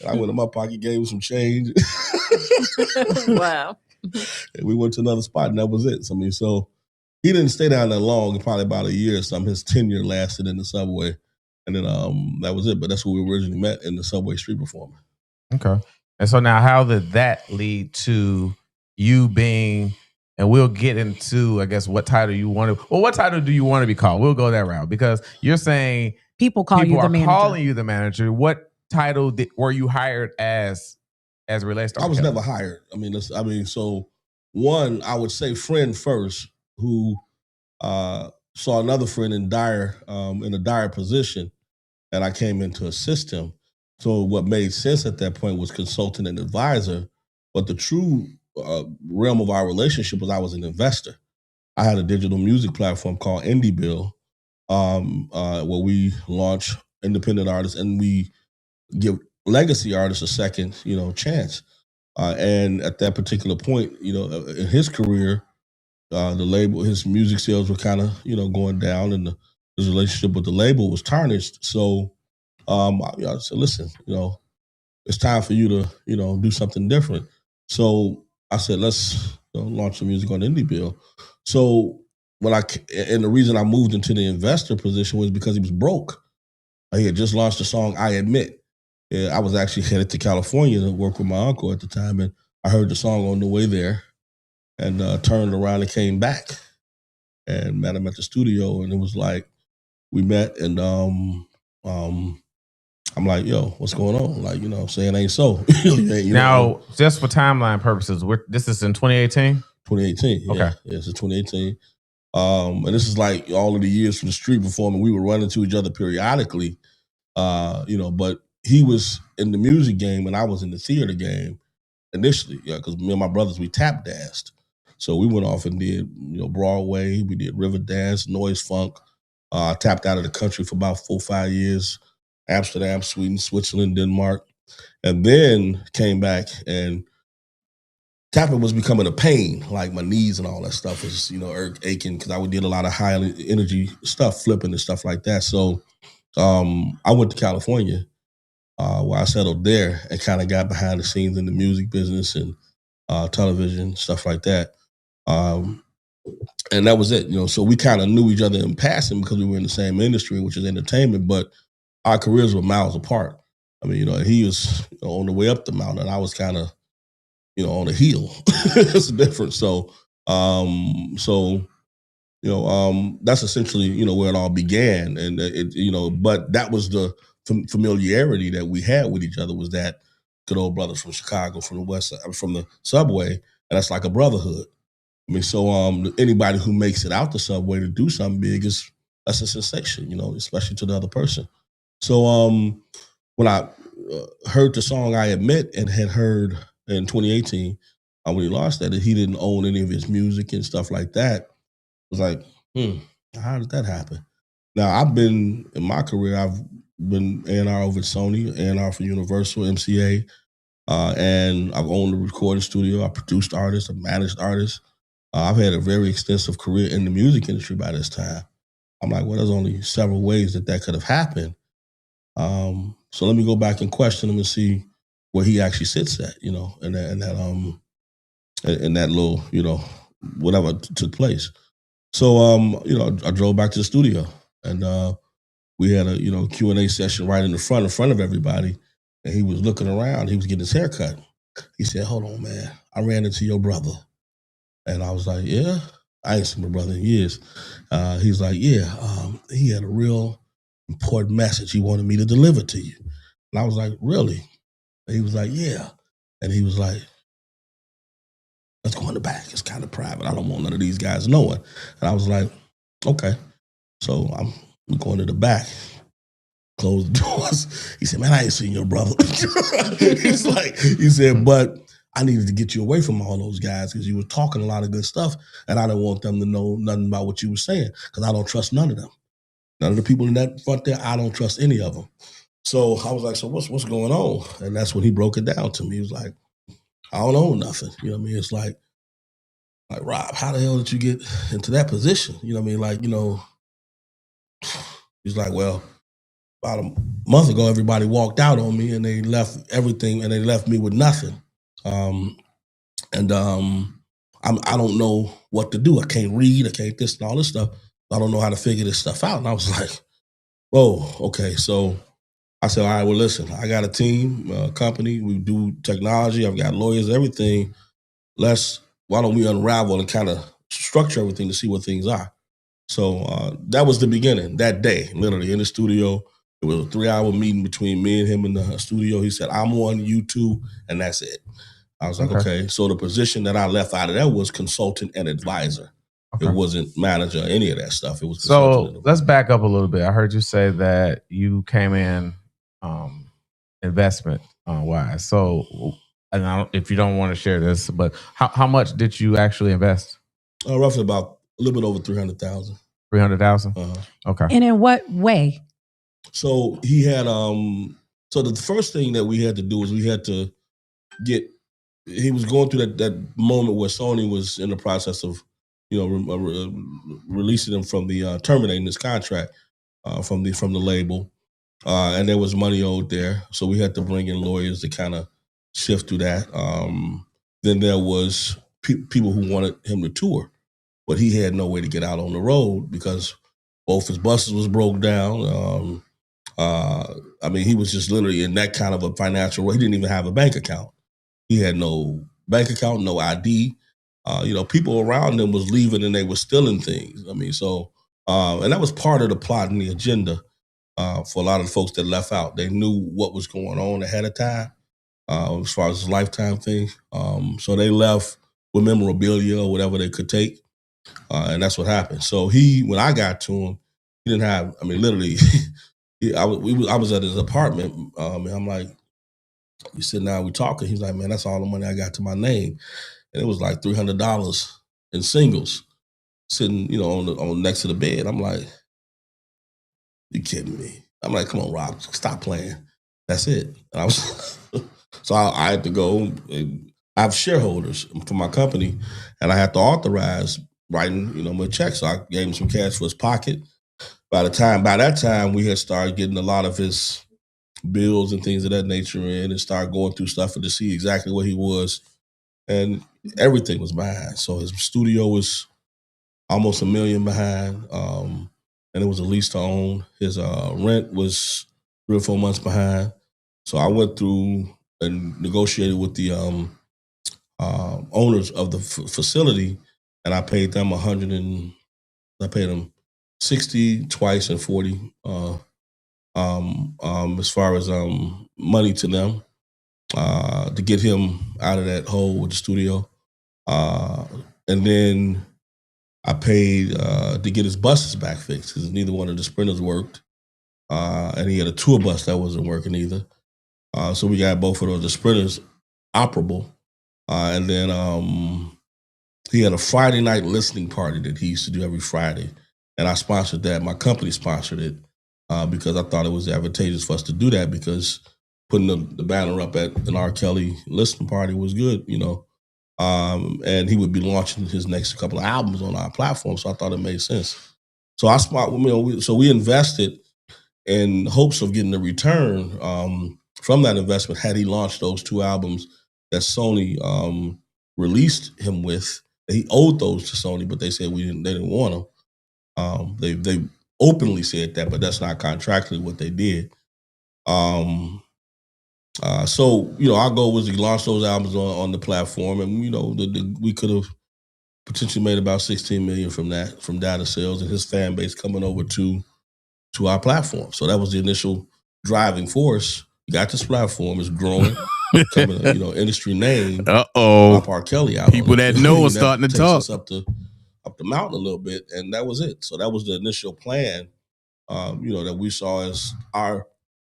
And I went in my pocket, gave him some change. Wow. And we went to another spot and that was it. So he didn't stay down that long, probably about a year or something. His tenure lasted in the subway. And then that was it. But that's where we originally met, in the Subway Street Performer. Okay. And so now, how did that lead to you being? And we'll get into, I guess, what title you want to. Well, what title do you want to be called? We'll go that route, because you're saying People call you the are manager. calling you the manager. What title were you hired as it relates to? I was never hired. I mean, so one, I would say friend first, who saw another friend in a dire position, and I came in to assist him. So what made sense at that point was consultant and advisor, but the true realm of our relationship was I was an investor. I had a digital music platform called IndieBill, where we launch independent artists and we give legacy artists a second, chance. And at that particular point, in his career, the label, his music sales were kind of, going down, and his relationship with the label was tarnished. So I said, listen, it's time for you to, do something different. So I said, let's launch some music on IndieBill. So and the reason I moved into the investor position was because he was broke. He had just launched the song "I Admit." I was actually headed to California to work with my uncle at the time, and I heard the song on the way there, and turned around and came back and met him at the studio, and it was like we met, and I'm like, yo, what's going on? Like, saying ain't so. Now, just for timeline purposes, this is in 2018? 2018. Okay. Yeah, it's in 2018. And this is like all of the years from the street performing. We were running to each other periodically, but he was in the music game and I was in the theater game initially, because me and my brothers, we tap danced. So we went off and did, Broadway, we did river dance, noise funk. Tapped out of the country for about 4 or 5 years. Amsterdam, Sweden, Switzerland, Denmark, and then came back, and tapping was becoming a pain. Like my knees and all that stuff was, aching, because I did a lot of high energy stuff, flipping and stuff like that. So I went to California, where I settled there and kind of got behind the scenes in the music business and television, stuff like that. And that was it, so we kind of knew each other in passing because we were in the same industry, which is entertainment, but our careers were miles apart. I mean, he was on the way up the mountain, and I was kind of, on the hill. It's different. So, that's essentially, where it all began. And but that was the familiarity that we had with each other, was that good old brothers from Chicago, from the West Side, from the subway, and that's like a brotherhood. I mean, so anybody who makes it out the subway to do something big that's a sensation, especially to the other person. So when I heard the song "I Admit" and had heard in 2018 when he lost that he didn't own any of his music and stuff like that, I was like, how did that happen? Now I've been in my career, I've been A&R over at Sony, A&R for Universal, MCA, and I've owned a recording studio. I produced artists, I managed artists. I've had a very extensive career in the music industry by this time. I'm like, well, there's only several ways that could have happened. So let me go back and question him and see where he actually sits at, in that little, whatever took place. So, I drove back to the studio, and we had a, Q&A session right in front of everybody. And he was looking around. He was getting his hair cut. He said, hold on, man. I ran into your brother. And I was like, yeah? I ain't seen my brother in years. He's like, yeah, he had a real important message he wanted me to deliver to you. And I was like, really? And he was like, yeah. And he was like, let's go in the back. It's kind of private. I don't want none of these guys knowing. And I was like, okay. So I'm going to the back, close the doors. He said, man, I ain't seen your brother. He said, but I needed to get you away from all those guys because you were talking a lot of good stuff, and I didn't want them to know nothing about what you were saying because I don't trust none of them. None of the people in that front there, I don't trust any of them. So I was like, so what's going on? And that's when he broke it down to me. He was like, I don't own nothing. You know what I mean? It's like, Rob, how the hell did you get into that position? You know what I mean? He's like, well, about a month ago, everybody walked out on me and they left everything and they left me with nothing. I don't know what to do. I can't read. I can't this and all this stuff. I don't know how to figure this stuff out. And I was like, Oh, okay. So I said, all right, well, listen, I got a team, company. We do technology. I've got lawyers, everything. Why don't we unravel and kind of structure everything to see what things are? So that was the beginning. That day, literally in the studio, it was a 3-hour meeting between me and him in the studio. He said, I'm one, you two, and that's it. I was like, okay. So the position that I left out of that was consultant and advisor. Okay. It wasn't manager, any of that stuff. It was So let's back up a little bit. I heard you say that you came in investment wise. So, and if you don't want to share this, but how much did you actually invest? Roughly about a little bit over 300,000. 300,000. Okay. And in what way? So he had so the first thing that we had to do was we had to get. He was going through that moment where Sony was in the process of, releasing him from the terminating his contract from the label, and there was money owed there. So we had to bring in lawyers to kind of shift through that. Then there was people who wanted him to tour, but he had no way to get out on the road because both his buses was broke down. I mean, he was just literally in that kind of a financial. He didn't even have a bank account. He had no bank account, no ID. People around him was leaving and they were stealing things. I mean, and that was part of the plot and the agenda for a lot of the folks that left out. They knew what was going on ahead of time as far as his lifetime thing. So they left with memorabilia or whatever they could take. And that's what happened. So when I got to him, he didn't have, I mean, literally, I was at his apartment. And I'm like, we sitting down, we talking. He's like, man, that's all the money I got to my name. And it was like $300 in singles sitting, on next to the bed. I'm like, you kidding me? I'm like, come on, Rob, stop playing. That's it. And I was, so I had to go. I have shareholders for my company, and I had to authorize writing, my check. So I gave him some cash for his pocket. By that time, we had started getting a lot of his bills and things of that nature in, and started going through stuff to see exactly where he was, and everything was behind. So his studio was almost $1 million behind, and it was a lease to own. His rent was 3 or 4 months behind. So I went through and negotiated with the owners of the facility, and I paid them I paid them 60 twice and 40 as far as money to them to get him out of that hole with the studio. And then I paid to get his buses back fixed because neither one of the sprinters worked. And he had a tour bus that wasn't working either. So we got both of those, the sprinters operable. And then he had a Friday night listening party that he used to do every Friday. And I sponsored that. My company sponsored it because I thought it was advantageous for us to do that because putting the banner up at an R. Kelly listening party was good, and he would be launching his next couple of albums on our platform. So I thought it made sense. So so we invested in hopes of getting a return from that investment had he launched those 2 albums that Sony released him with. He owed those to Sony, but they said they didn't want them. They openly said that, but that's not contractually what they did. So our goal was to launch those albums on the platform, and we could have potentially made about $16 million from data sales and his fan base coming over to our platform. So that was the initial driving force. We got this platform, it's growing, becoming industry name. Pop R. Kelly out. People that know are starting to talk. Us up the mountain a little bit, and that was it. So that was the initial plan. That we saw as our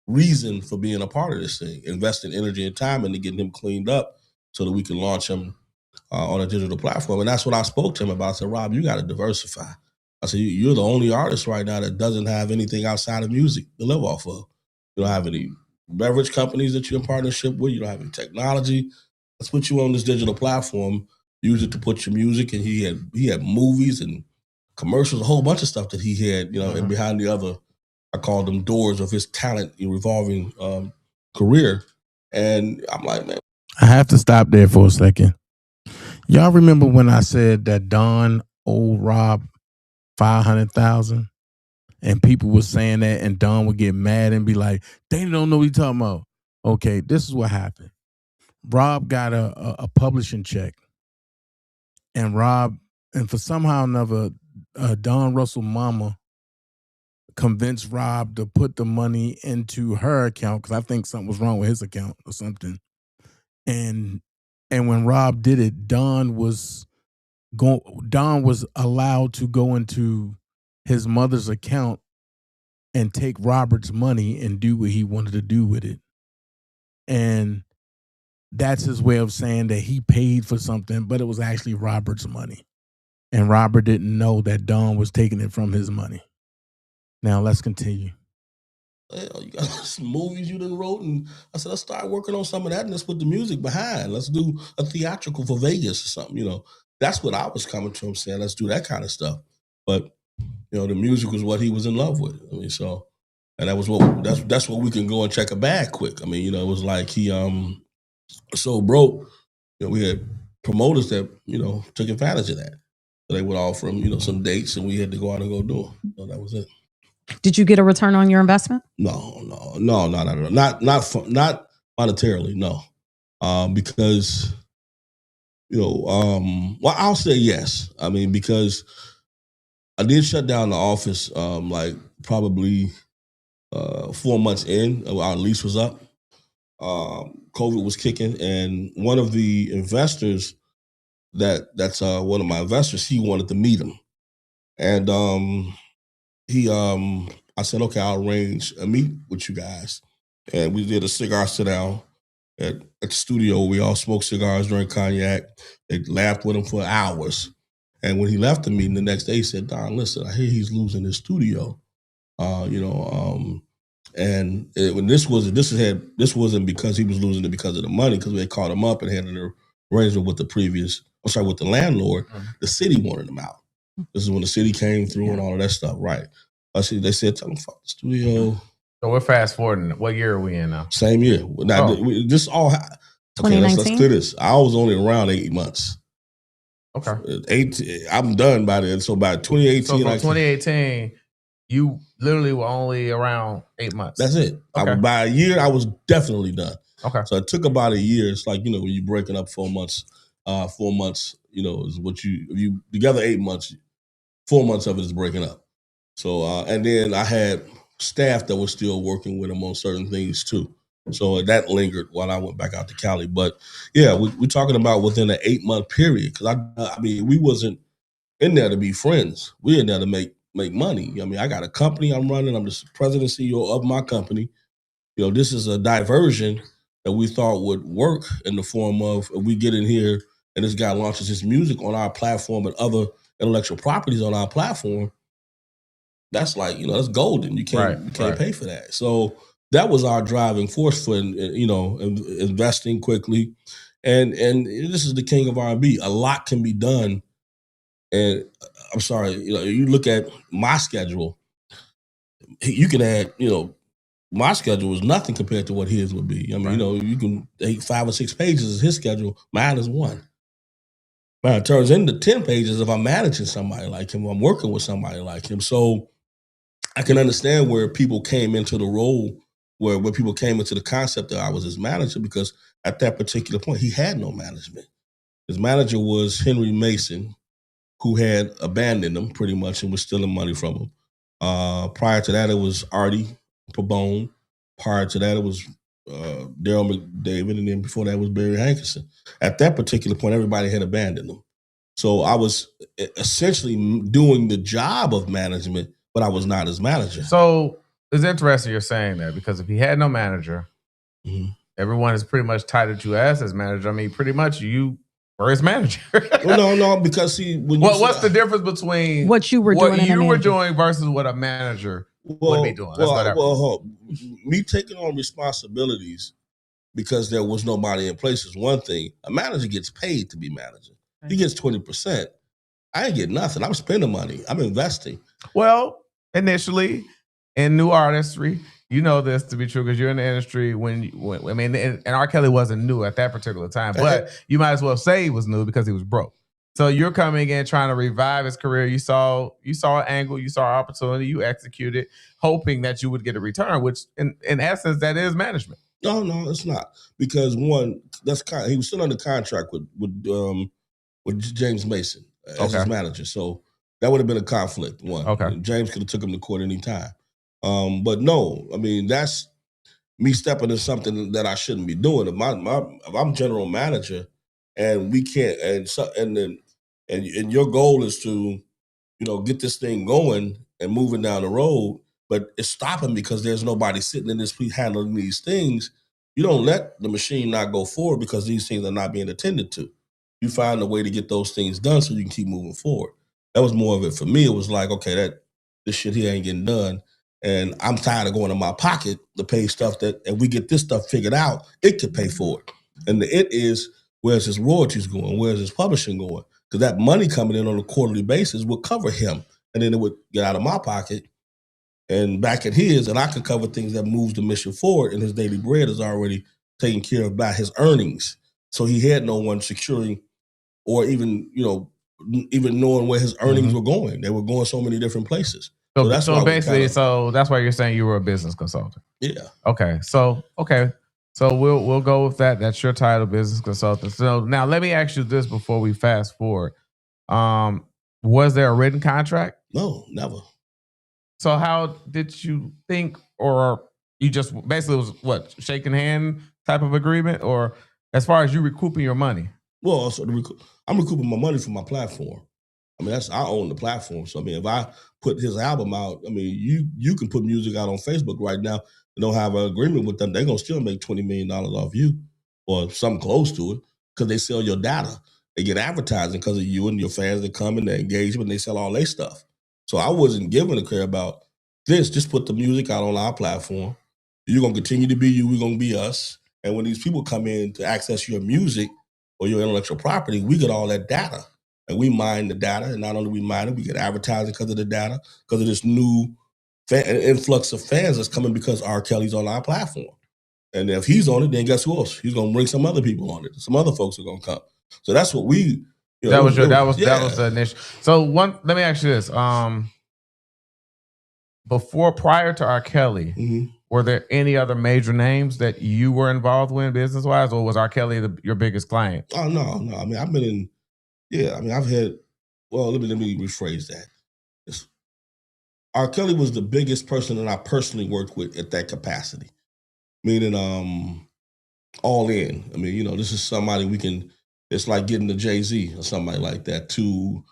reason for being a part of this thing, investing energy and time into getting him cleaned up so that we can launch him on a digital platform. And that's what I spoke to him about. I said, Rob, you got to diversify. I said, you're the only artist right now that doesn't have anything outside of music to live off of. You don't have any beverage companies that you're in partnership with. You don't have any technology. Let's put you on this digital platform, use it to put your music. And he had movies and commercials, a whole bunch of stuff that he had, and behind the other, I called them doors of his talent revolving career. And I'm like, man. I have to stop there for a second. Y'all remember when I said that Don owed Rob $500,000 And people were saying that, and Don would get mad and be like, they don't know what he's talking about. Okay, this is what happened. Rob got a publishing check. And for somehow or another, Don Russell mama convinced Rob to put the money into her account, because I think something was wrong with his account or something. And when Rob did it, Don was allowed to go into his mother's account and take Robert's money and do what he wanted to do with it. And that's his way of saying that he paid for something, but it was actually Robert's money. And Robert didn't know that Don was taking it from his money. Now let's continue. You got some movies you done wrote, and I said, let's start working on some of that and let's put the music behind. Let's do a theatrical for Vegas or something, you know. That's what I was coming to him saying, let's do that kind of stuff. But, you know, the music was what he was in love with. I mean, so, and that was that's what we can go and check a bag quick. I mean, you know, it was like he so broke, you know, we had promoters that, you know, took advantage of that. So they would offer him, you know, some dates, and we had to go out and go do them. So that was it. Did you get a return on your investment? No, not monetarily, no, because you know, well, I'll say yes. I mean, because I did shut down the office, like probably 4 months in. Our lease was up. COVID was kicking, and one of the investors that's one of my investors, he wanted to meet him, and I said, okay, I'll arrange a meet with you guys. And we did a cigar sit down at the studio. We all smoked cigars, drank cognac. They laughed with him for hours. And when he left the meeting the next day, he said, Don, listen, I hear he's losing his studio. And when this wasn't because he was losing it because of the money, because we had called him up and had an arrangement with the landlord. The city wanted him out. This is when the city came through and all of that stuff, right? They said, tell him fuck the studio. So we're fast forwarding. What year are we in now? Same year. Now, this all. Okay, let's clear this. I was only around 8 months. Okay. I'm done by then. So by 2018. So from 2018, you literally were only around 8 months. That's it. Okay. By a year, I was definitely done. Okay. So it took about a year. It's like, you know, when you're breaking up 4 months, 4 months, you know, is what you together 8 months, 4 months of it is breaking up. So, and then I had staff that was still working with him on certain things too. So that lingered while I went back out to Cali. But yeah, we're talking about within an 8 month period. Because I mean, we wasn't in there to be friends. We in there to make money. I mean, I got a company I'm running. I'm the president CEO of my company. You know, this is a diversion that we thought would work in the form of if we get in here and this guy launches his music on our platform and other intellectual properties on our platform. That's like, you know, that's golden. You can't pay for that. So that was our driving force for, you know, investing quickly. And this is the king of R&B. A lot can be done. And I'm sorry, you know, you look at my schedule, you can add, you know, my schedule is nothing compared to what his would be. I mean, you know, you can take 5 or 6 pages of his schedule. Mine is 1. Mine it turns into 10 pages if I'm managing somebody like him, or I'm working with somebody like him. So I can understand where people came into the role, where people came into the concept that I was his manager, because at that particular point, he had no management. His manager was Henry Mason, who had abandoned him pretty much and was stealing money from him. Prior to that, it was Artie Pabone. Prior to that, it was Daryl McDavid. And then before that was Barry Hankerson. At that particular point, everybody had abandoned him. So I was essentially doing the job of management, but I was not his manager. So it's interesting you're saying that, because if he had no manager, everyone is pretty much titled you as his manager. I mean, pretty much you were his manager. Well, no, because see, what's the difference between what you were doing versus what a manager would be doing? Me taking on responsibilities because there was nobody in place is one thing. A manager gets paid to be manager. He gets 20%. I ain't getting nothing. I'm spending money. I'm investing. Well, initially in new artistry, you know this to be true because you're in the industry and R. Kelly wasn't new at that particular time, but you might as well say he was new because he was broke. So you're coming in trying to revive his career. You saw an angle, you saw an opportunity, you executed, hoping that you would get a return, which in essence that is management. No, it's not, because one, he was still under contract with James Mason as his manager, so that would have been a conflict. One, James could have took him to court anytime. But no, I mean, that's me stepping into something that I shouldn't be doing. If I'm general manager and we can't, and your goal is to, get this thing going and moving down the road, but it's stopping because there's nobody sitting in this handling these things. You don't let the machine not go forward because these things are not being attended to. You find a way to get those things done so you can keep moving forward. That was more of it for me. It was like, okay, this shit here ain't getting done. And I'm tired of going in my pocket to pay stuff that, if we get this stuff figured out, it could pay for it. And the it is, where's his royalties going? Where's his publishing going? Because that money coming in on a quarterly basis would cover him. And then it would get out of my pocket and back at his, and I could cover things that moves the mission forward. And his daily bread is already taken care of by his earnings. So he had no one securing or even knowing where his earnings were going. They were going so many different places. So that's why you're saying you were a business consultant. Yeah. Okay. So we'll go with that. That's your title, business consultant. So now let me ask you this before we fast forward. Was there a written contract? No, never. So how did you think, or you just basically was what, shaking hand type of agreement, or as far as you recouping your money? Well, so I'm recouping my money from my platform. I mean, I own the platform. So I mean, if I put his album out, I mean, you can put music out on Facebook right now and don't have an agreement with them. They're gonna still make $20 million off you, or something close to it, because they sell your data. They get advertising because of you and your fans that come and they engage and they sell all their stuff. So I wasn't giving a care about this. Just put the music out on our platform. You're gonna continue to be you. We're gonna be us. And when these people come in to access your music or your intellectual property, we get all that data. And we mine the data, and not only we mine it, we get advertising because of the data, because of this new influx of fans that's coming because R. Kelly's on our platform. And if he's on it, then guess who else? He's gonna bring some other people on it. Some other folks are gonna come. So that's what we. That was the initial. So let me ask you this: prior to R. Kelly, were there any other major names that you were involved with business wise, or was R. Kelly your biggest client? Oh no. I mean, I've been in. Yeah, I mean, I've had. Well, let me rephrase that. R. Kelly was the biggest person that I personally worked with at that capacity, meaning all in. I mean, this is somebody we can. It's like getting the Jay-Z or somebody like that to,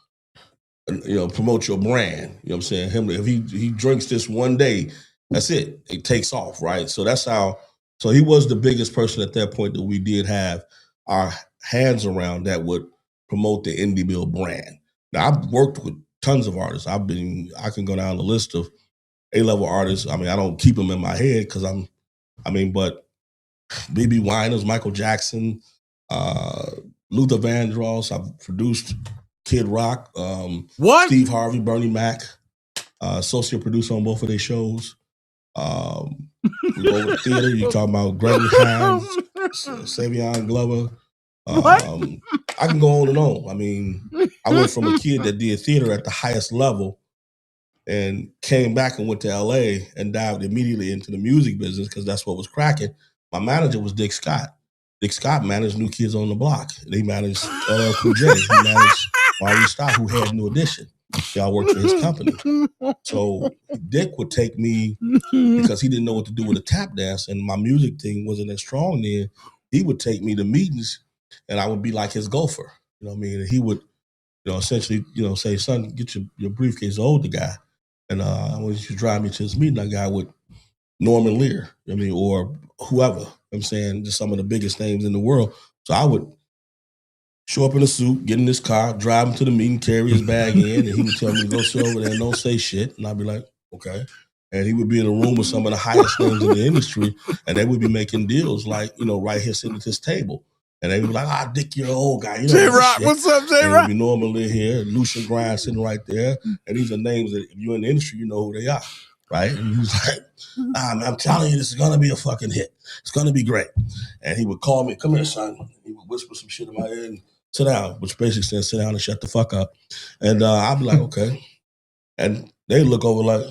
promote your brand. You know what I'm saying? Him, if he drinks this one day, that's it. It takes off, right? So that's how. So he was the biggest person at that point that we did have our hands around that would promote the Indie Bill brand. Now I've worked with tons of artists. I can go down the list of A-level artists. I mean, I don't keep them in my head because but B.B. Winers, Michael Jackson, Luther Vandross. I've produced Kid Rock, Steve Harvey, Bernie Mac, associate producer on both of their shows. We go over the theater. You talking about Gregory Hines, Savion Glover. I can go on and on. I mean, I went from a kid that did theater at the highest level and came back and went to LA and dived immediately into the music business because that's what was cracking. My manager was Dick Scott. Dick Scott managed New Kids on the Block. They managed LL Cool J. He managed Maurice Starr, who had New Edition. Y'all worked for his company. So Dick would take me, because he didn't know what to do with a tap dance and my music thing wasn't as strong then, he would take me to meetings and I would be like his gopher. You know what I mean? And he would, essentially, say, son, get your briefcase, the older guy. And I want you to drive me to this meeting I got with Norman Lear, or whoever. I'm saying just some of the biggest names in the world. So I would show up in a suit, get in this car, drive him to the meeting, carry his bag in, and he would tell me to go sit over there and don't say shit. And I'd be like, okay. And he would be in a room with some of the highest names in the industry, and they would be making deals like, right here sitting at this table. And they would be like, Dick, you're an old guy. J-Rock, what's up, J-Rock? And it would be Norman Lear here, Lucian Grind sitting right there. And these are names that if you're in the industry, you know who they are. Right? And he was like, man, I'm telling you, this is going to be a fucking hit. It's going to be great. And he would call me, come here, son. He would whisper some shit in my ear. And sit down, which basically says sit down and shut the fuck up. And I'll be like, okay. And they look over like,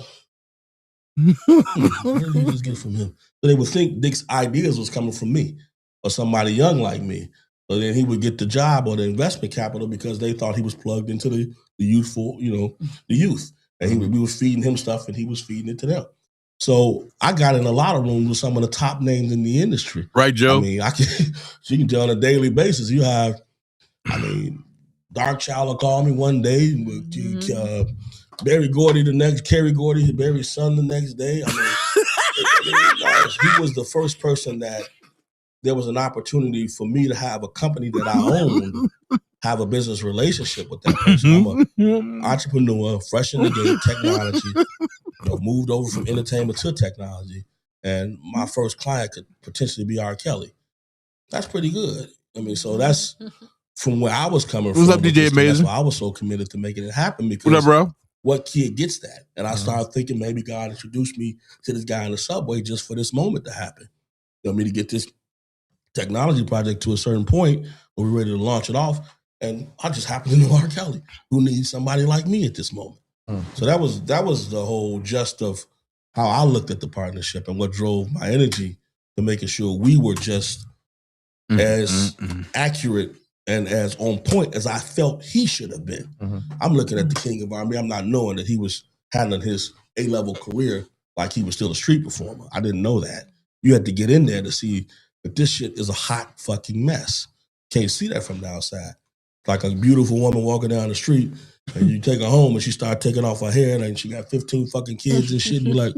where did he just get from him? So they would think Dick's ideas was coming from me or somebody young like me. So then he would get the job or the investment capital because they thought he was plugged into the youthful, the youth. And we were feeding him stuff and he was feeding it to them. So I got in a lot of rooms with some of the top names in the industry. Right, Joe? I mean, you can tell on a daily basis. You have, Dark Child will call me one day, Barry Gordy the next, Kerry Gordy, Barry's son the next day. He was the first person that there was an opportunity for me to have a company that I owned, have a business relationship with that person. I'm an entrepreneur, fresh in the game, technology, moved over from entertainment to technology. And my first client could potentially be R. Kelly. That's pretty good. So that's from where I was coming from. What's up, DJ Amazing? That's why I was so committed to making it happen because what up, bro? What kid gets that? And I started thinking maybe God introduced me to this guy in the subway just for this moment to happen. Me to get this technology project to a certain point where we're ready to launch it off. And I just happened to know R. Kelly, who needs somebody like me at this moment. So that was the whole gist of how I looked at the partnership and what drove my energy to making sure we were just as accurate and as on point as I felt he should have been. I'm looking at the King of R&B. I'm not knowing that he was handling his A-level career like he was still a street performer. I didn't know that. You had to get in there to see that this shit is a hot fucking mess. Can't see that from the outside. Like a beautiful woman walking down the street and you take her home and she start taking off her hair and she got 15 fucking kids and shit. And you're like,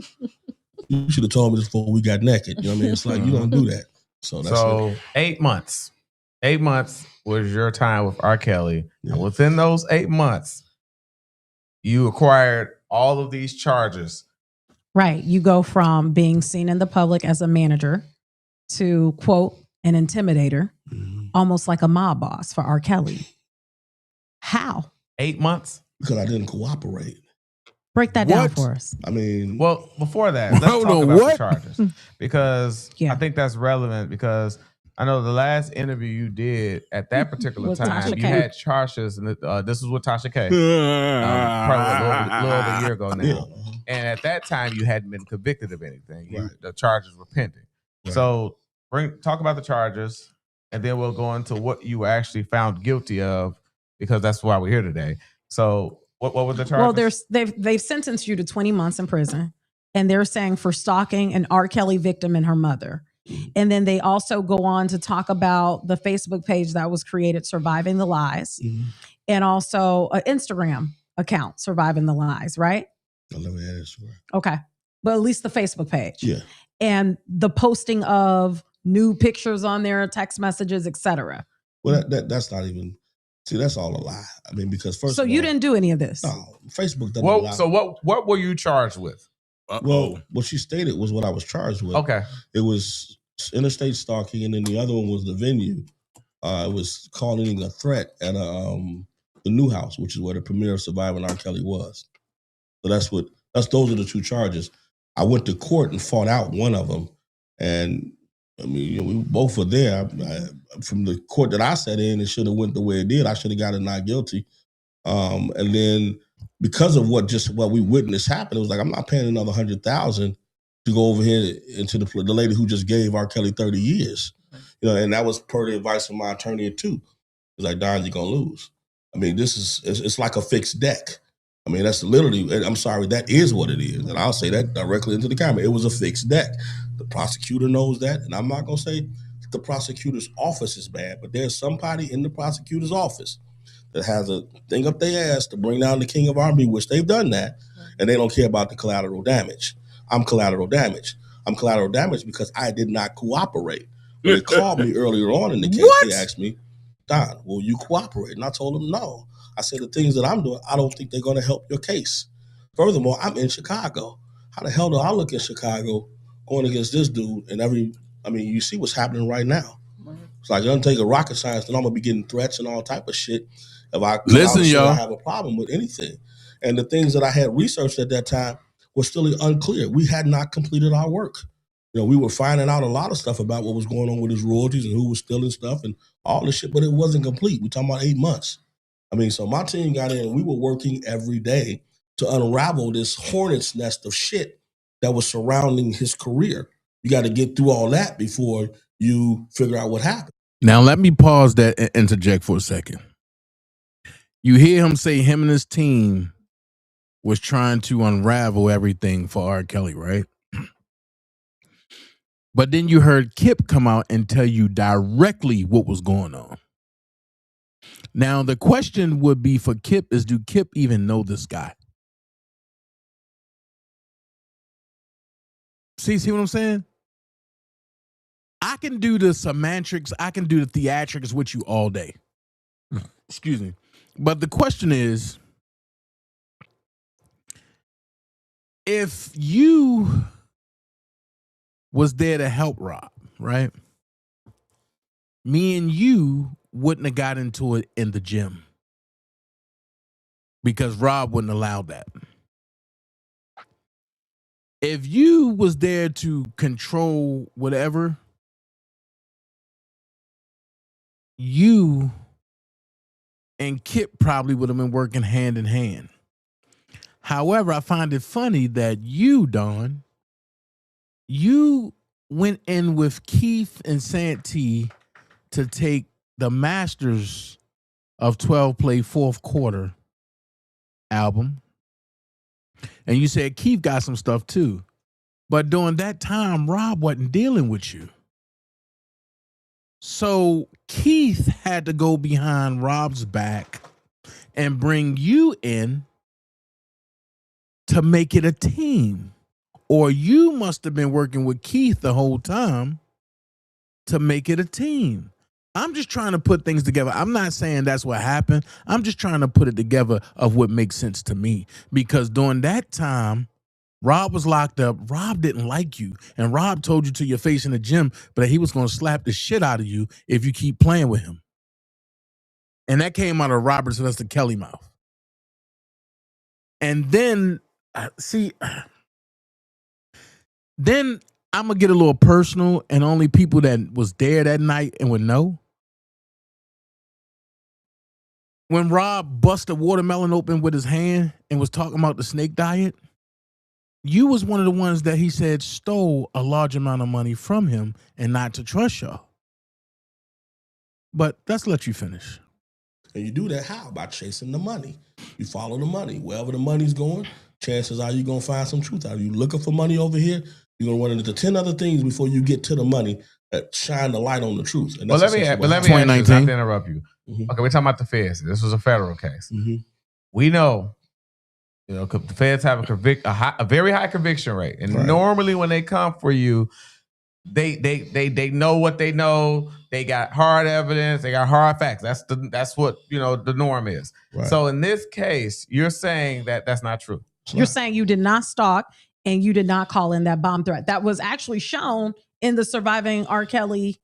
you should have told me this before we got naked. You know what I mean? It's like, you don't do that. So that's 8 months. 8 months was your time with R. Kelly. Yeah. And within those 8 months, you acquired all of these charges. Right. You go from being seen in the public as a manager to, quote, an intimidator, almost like a mob boss for R. Kelly. How? 8 months? Because I didn't cooperate. Break that down for us. Well, before that, let's talk about the charges. Because I think that's relevant because I know the last interview you did at that particular time, you had charges, and this was with Tasha K. Probably a little over a year ago now. Yeah. And at that time, you hadn't been convicted of anything. The charges were pending. Right. So talk about the charges, and then we'll go into what you were actually found guilty of, because that's why we're here today. So what were the charges? Well, they've sentenced you to 20 months in prison, and they're saying for stalking an R. Kelly victim and her mother. And then they also go on to talk about the Facebook page that was created, Surviving the Lies, and also an Instagram account, Surviving the Lies, right? I never had it. Okay. But at least the Facebook page. Yeah. And the posting of new pictures on there, text messages, etc. Well, that's not even... See, that's all a lie. Because first so of all... So you didn't do any of this? No, Facebook doesn't allow... So what were you charged with? Well, what she stated was what I was charged with. Okay. It was interstate stalking, and then the other one was the venue. It was calling a threat at the New House, which is where the premiere of Surviving R. Kelly was. So those are the two charges. I went to court and fought out one of them, and we both were there. From the court that I sat in, it should have went the way it did. I should have got it not guilty. And then because of what we witnessed happen, it was like, I'm not paying another $100,000 to go over here into the lady who just gave R. Kelly 30 years. And that was per the advice of my attorney too. It was like, Don, you're gonna lose. It's like a fixed deck. That's literally, I'm sorry, that is what it is. And I'll say that directly into the camera. It was a fixed deck. The prosecutor knows that. And I'm not gonna say the prosecutor's office is bad, but there's somebody in the prosecutor's office that has a thing up their ass to bring down the King of R&B, which they've done that, and they don't care about the collateral damage. I'm collateral damage. I'm collateral damage because I did not cooperate. When they called me earlier on in the case, they asked me, Don, will you cooperate? And I told them no. I said, the things that I'm doing, I don't think they're going to help your case. Furthermore, I'm in Chicago. How the hell do I look in Chicago going against this dude? And you see what's happening right now. It's like, it doesn't take a rocket science, and I'm going to be getting threats and all type of shit. If I I have a problem with anything. And the things that I had researched at that time were still unclear. We had not completed our work. we were finding out a lot of stuff about what was going on with his royalties and who was stealing stuff and all this shit, but it wasn't complete. We're talking about 8 months. I mean, so my team got in, we were working every day to unravel this hornet's nest of shit that was surrounding his career. You got to get through all that before you figure out what happened. Now, let me pause that and interject for a second. You hear him say him and his team was trying to unravel everything for R. Kelly, right? But then you heard Kip come out and tell you directly what was going on. Now, the question would be for Kip is, do Kip even know this guy? See what I'm saying? I can do the semantics, I can do the theatrics with you all day. Excuse me. But the question is, if you was there to help Rob, right? Me and you wouldn't have got into it in the gym because Rob wouldn't allow that. If you was there to control whatever, you and Kip probably would have been working hand in hand. However, I find it funny that you, Don, you went in with Keith and Santee to take the Masters of 12 Play Fourth Quarter album. And you said Keith got some stuff too. But during that time, Rob wasn't dealing with you. So Keith had to go behind Rob's back and bring you in to make it a team. Or you must have been working with Keith the whole time to make it a team. I'm just trying to put things together. I'm not saying that's what happened. I'm just trying to put it together of what makes sense to me. Because during that time, Rob was locked up. Rob didn't like you. And Rob told you to your face in the gym, but he was going to slap the shit out of you if you keep playing with him. And that came out of Robert Sylvester Kelly mouth. And then, then I'm going to get a little personal, and only people that was there that night and would know. When Rob busted a watermelon open with his hand and was talking about the snake diet, you was one of the ones that he said stole a large amount of money from him and not to trust y'all. But let's let you finish. And you do that how? By chasing the money. You follow the money. Wherever the money's going, chances are you're going to find some truth out of it. You looking for money over here, you're going to run into 10 other things before you get to the money that shine the light on the truth. And that's let me ask you, not to interrupt you. Mm-hmm. Okay, we're talking about the feds. This was a federal case. Mm-hmm. We know, the feds have a very high conviction rate. And normally when they come for you, they know what they know. They got hard evidence. They got hard facts. That's what the norm is. Right. So in this case, you're saying that that's not true. You're saying you did not stalk and you did not call in that bomb threat. That was actually shown in the Surviving R. Kelly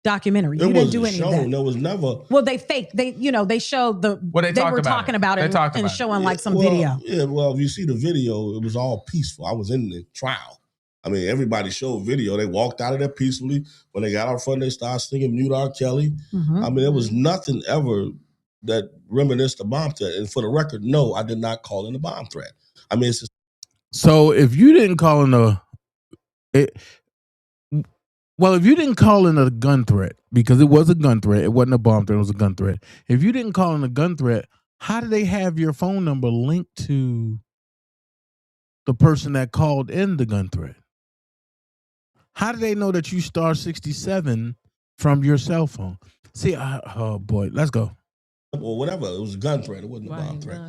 documentary. You didn't do any of that. There was never. Well, they faked. They showed the. They were talking about it and showing like some video. Yeah, well, if you see the video, it was all peaceful. I was in the trial. I mean, everybody showed video. They walked out of there peacefully. When they got out front, they started singing "Mute R. Kelly." Mm-hmm. I mean, there was nothing ever that reminisced a bomb threat. And for the record, no, I did not call in a bomb threat. I mean, it's just. So if you didn't call in if you didn't call in a gun threat, because it was a gun threat, it wasn't a bomb threat, it was a gun threat. If you didn't call in a gun threat, how did they have your phone number linked to the person that called in the gun threat? How do they know that you star 67 from your cell phone? See, oh boy, let's go. Or whatever, it was a gun threat. It wasn't a bomb threat.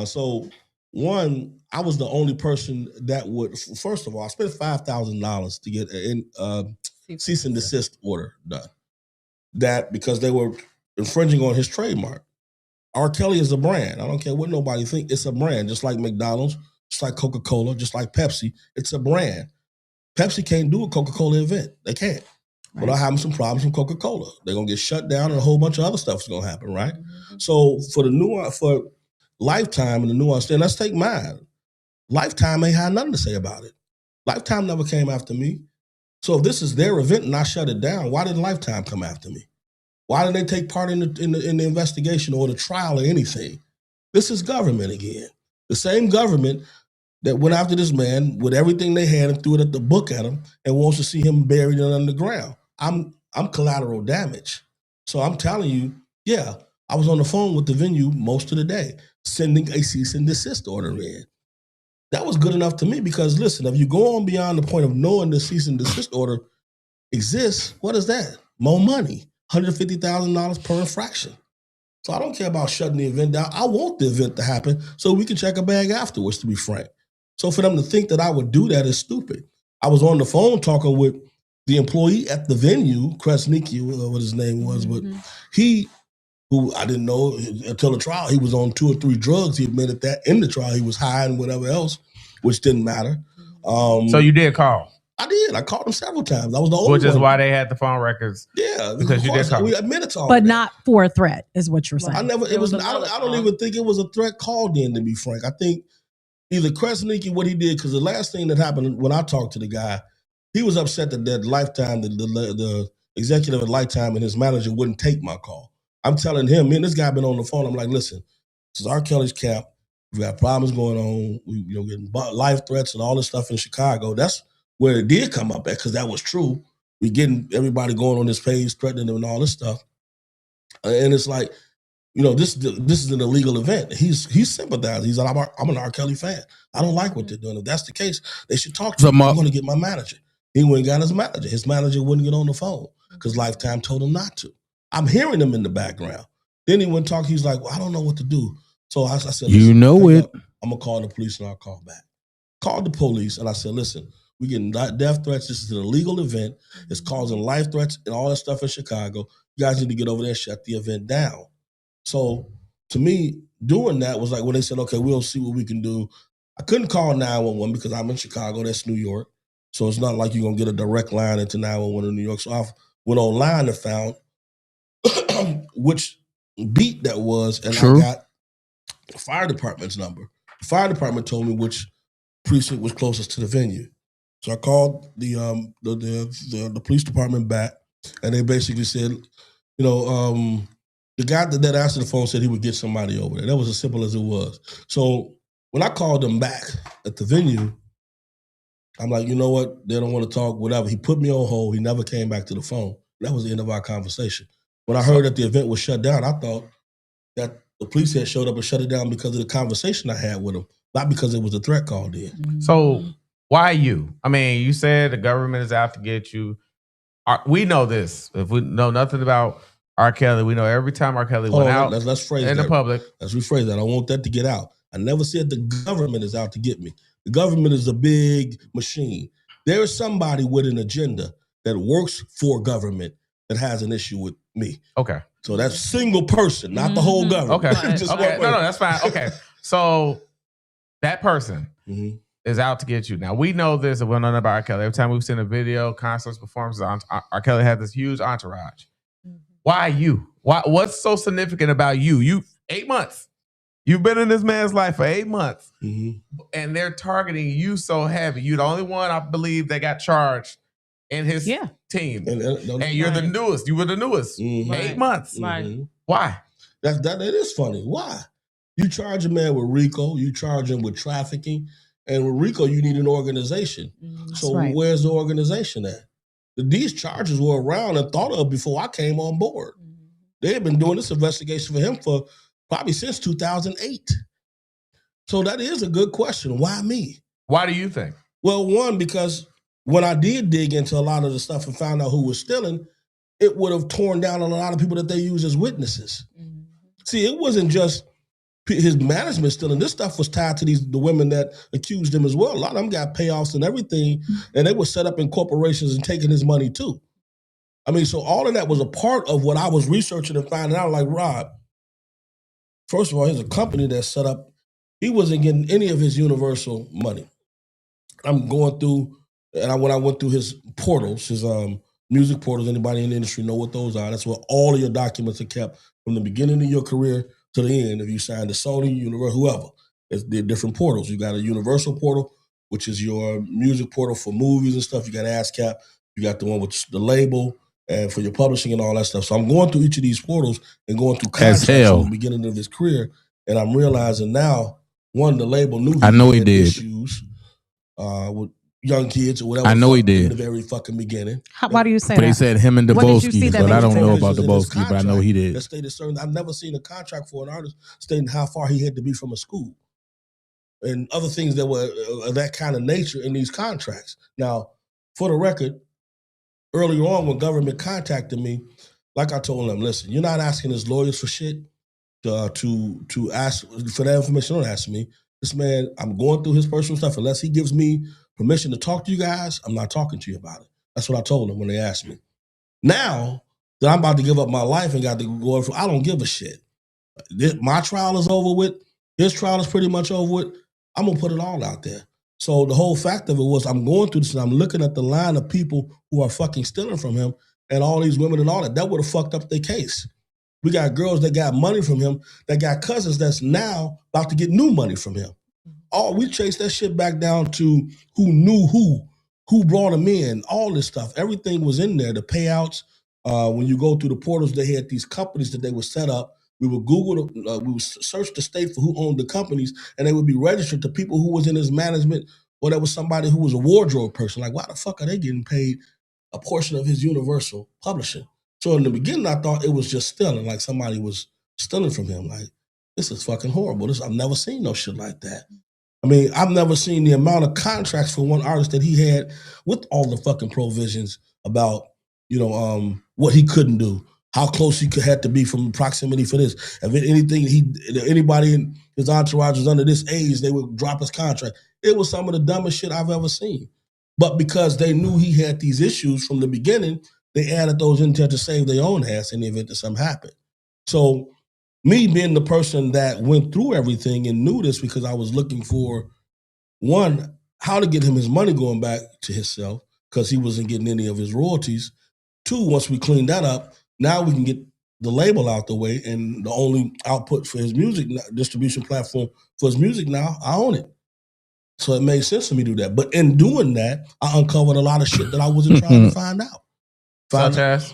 So one, I was the only person that would. First of all, I spent $5,000 to get an cease and desist order done. That because they were infringing on his trademark. R. Kelly is a brand. I don't care what nobody think. It's a brand, just like McDonald's, just like Coca-Cola, just like Pepsi. It's a brand. Pepsi can't do a Coca-Cola event. They can't. Right. But I'm having some problems from Coca-Cola. They're going to get shut down and a whole bunch of other stuff is going to happen, right? Mm-hmm. So for Lifetime and the nuance, then let's take mine. Lifetime ain't had nothing to say about it. Lifetime never came after me. So if this is their event and I shut it down, why didn't Lifetime come after me? Why didn't they take part in the investigation or the trial or anything? This is government again. The same government that went after this man with everything they had and threw it at the book at him and wants to see him buried underground. I'm collateral damage. So I'm telling you, yeah, I was on the phone with the venue most of the day, sending a cease and desist order in. That was good enough to me because listen, if you go on beyond the point of knowing the cease and desist order exists, what is that? More money, $150,000 per infraction. So I don't care about shutting the event down. I want the event to happen so we can check a bag afterwards, to be frank. So for them to think that I would do that is stupid. I was on the phone talking with the employee at the venue, Kresnicki, what his name was, but he, who I didn't know until the trial, he was on 2 or 3 drugs. He admitted that in the trial. He was high and whatever else, which didn't matter. So you did call? I did. I called him several times. I was the only one. Which is why they had the phone records. Yeah, because you did call. We admitted to all But that. not for a threat, is what you're saying. I never. It was. I don't even think it was a threat called in. To be frank, I think either Kresnicki, what he did, because the last thing that happened when I talked to the guy, he was upset that Lifetime, the executive at Lifetime and his manager wouldn't take my call. I'm telling him, me and this guy been on the phone. I'm like, listen, this is R. Kelly's camp. We got problems going on. We getting life threats and all this stuff in Chicago. That's where it did come up at, because that was true. We getting everybody going on this page, threatening them and all this stuff. And it's like, this is an illegal event. He's sympathizing. He's like, I'm an R. Kelly fan. I don't like what they're doing. If that's the case, they should talk to me. I'm going to get my manager. He went and got his manager. His manager wouldn't get on the phone because Lifetime told him not to. I'm hearing him in the background. Then he went talk. He's like, well, I don't know what to do. So I said, you know it. I'm going to call the police and I'll call back. Called the police and I said, listen, we're getting death threats. This is an illegal event. It's causing life threats and all that stuff in Chicago. You guys need to get over there and shut the event down. So to me, doing that was like when they said, okay, we'll see what we can do. I couldn't call 911 because I'm in Chicago. That's New York. So it's not like you're going to get a direct line into 911 in New York. So I went online and found which beat that was. And I got the fire department's number. The fire department told me which precinct was closest to the venue. So I called the police department back, and they basically said, the guy that answered the phone said he would get somebody over there. That was as simple as it was. So when I called them back at the venue, I'm like, you know what? They don't want to talk, whatever. He put me on hold. He never came back to the phone. That was the end of our conversation. When I heard that the event was shut down, I thought that the police had showed up and shut it down because of the conversation I had with him, not because it was a threat called in. So why you? I mean, you said the government is out to get you. We know this. If we know nothing about R. Kelly, we know every time R. Kelly went out let's phrase in that. the public. Let's rephrase that. I want that to get out. I never said the government is out to get me. The government is a big machine. There is somebody with an agenda that works for government that has an issue with me. Okay. So that's single person, not the whole government. Okay. Okay. No, that's fine. Okay. So that person is out to get you. Now, we know this, and we know about R. Kelly. Every time we've seen a video, concerts, performances, R. Kelly had this huge entourage. Why you? What's so significant about you? You 8 months. You've been in this man's life for 8 months, and they're targeting you so heavy. You're the only one, I believe, that got charged in his team. And you're the newest. You were the newest. 8 months. Why? That is funny. Why? You charge a man with RICO. You charge him with trafficking. And with RICO, you need an organization. So where's the organization at? These charges were around and thought of before I came on board. They had been doing this investigation for him for probably since 2008. So that is a good question. Why me? Why do you think? Well, one, because when I did dig into a lot of the stuff and found out who was stealing, it would have torn down on a lot of people that they use as witnesses. See, it wasn't just his management stealing. This stuff was tied to the women that accused him as well. A lot of them got payoffs and everything, and they were set up in corporations and taking his money too. I mean, so all of that was a part of what I was researching and finding out. Like, Rob, first of all, here's a company that's set up. He wasn't getting any of his Universal money. I'm going through, and when I went through his portals, his music portals, anybody in the industry know what those are. That's where all of your documents are kept from the beginning of your career to the end. If you signed to Sony, Universal, whoever, they're different portals. You got a Universal portal, which is your music portal for movies and stuff. You got ASCAP. You got the one with the label and for your publishing and all that stuff. So I'm going through each of these portals and going through contracts from the beginning of his career. And I'm realizing now, one, the label knew I know he had did. issues with young kids or whatever. I know he did. In the very fucking beginning. Why do you say But that? they said him and What did you see Debowski, that but made I you don't say know that? about Provisions in his Debowski, but I know he contract did. that stated certain. I've never seen a contract for an artist stating how far he had to be from a school and other things that were that kind of nature in these contracts. Now, for the record, earlier on when government contacted me, like I told them, listen, you're not asking his lawyers for shit to ask for that information. Don't ask me. This man, I'm going through his personal stuff. Unless he gives me permission to talk to you guys, I'm not talking to you about it. That's what I told them when they asked me. Now that I'm about to give up my life and got to go through, I don't give a shit. My trial is over with. His trial is pretty much over with. I'm gonna put it all out there. So the whole fact of it was I'm going through this and I'm looking at the line of people who are fucking stealing from him and all these women and all that. That would have fucked up their case. We got girls that got money from him, that got cousins that's now about to get new money from him. We chased that shit back down to who knew who brought them in, all this stuff. Everything was in there, the payouts. When you go through the portals, they had these companies that they would set up. We would Google, we would search the state for who owned the companies, and they would be registered to people who was in his management, or there was somebody who was a wardrobe person. Like, why the fuck are they getting paid a portion of his Universal publishing? So in the beginning, I thought it was just stealing, like somebody was stealing from him. Like, this is fucking horrible. I've never seen no shit like that. I mean, I've never seen the amount of contracts for one artist that he had with all the fucking provisions about, what he couldn't do, how close he had to be from proximity for this. If anybody in his entourage was under this age, they would drop his contract. It was some of the dumbest shit I've ever seen. But because they knew he had these issues from the beginning, they added those in there to save their own ass in the event that something happened. So me being the person that went through everything and knew this because I was looking for, one, how to get him his money going back to himself because he wasn't getting any of his royalties. Two, once we cleaned that up, now we can get the label out the way and the only output for his music distribution platform for his music now, I own it. So it made sense for me to do that. But in doing that, I uncovered a lot of shit that I wasn't trying to find out. Such as?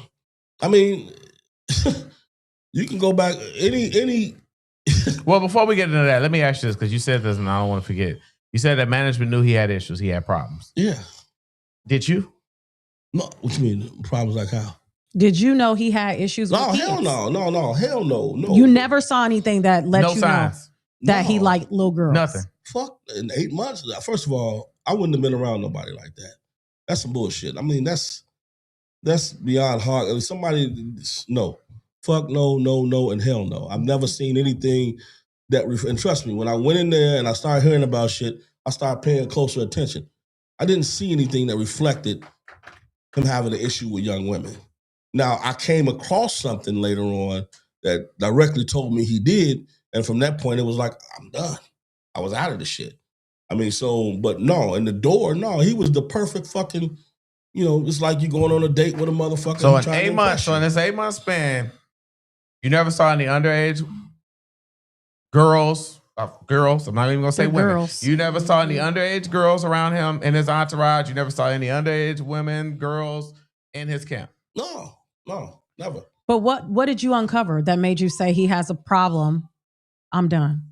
I mean, you can go back any. Well, before we get into that, let me ask you this because you said this and I don't want to forget. You said that management knew he had issues, he had problems. Yeah. Did you? No. What you mean? Problems like how? Did you know he had issues with kids? Hell no, hell no. You never saw anything that let no you signs. know that he liked little girls? Nothing. Fuck, in 8 months. First of all, I wouldn't have been around nobody like that. That's some bullshit. I mean, that's beyond hard. I mean, somebody, no. Fuck no, and hell no. I've never seen anything that, and trust me, when I went in there and I started hearing about shit, I started paying closer attention. I didn't see anything that reflected him having an issue with young women. Now, I came across something later on that directly told me he did, and from that point, it was like, I'm done. I was out of the shit. I mean, but no, in the door, no, he was the perfect fucking, it's like you going on a date with a motherfucker. So in 8 months, so in this 8 month span, you never saw any underage girls, I'm not even gonna say women. Girls. You never saw any underage girls around him in his entourage. You never saw any underage women, girls in his camp. No, never. But what did you uncover that made you say he has a problem? I'm done.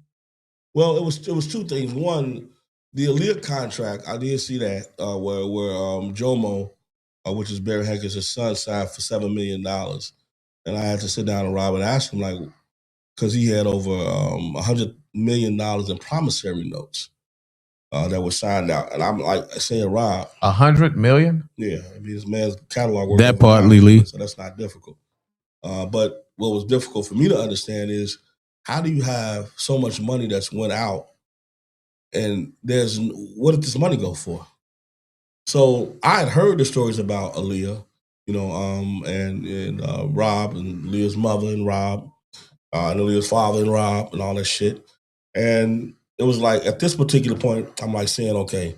Well, it was two things. One, the Aaliyah contract, I did see that where Jomo, which is Barry Hankins' son, signed for $7 million. And I had to sit down and Rob and ask him, like, because he had over $100 million in promissory notes that were signed out. And I'm like saying, Rob. $100 million? Yeah. I mean, this man's catalog. That part, Lily. So that's not difficult. But what was difficult for me to understand is, how do you have so much money that's went out and what did this money go for? So I had heard the stories about Aaliyah, and Rob and Leah's mother and Rob, and Aaliyah's father and Rob and all that shit. And it was like, at this particular point, I'm like saying, okay,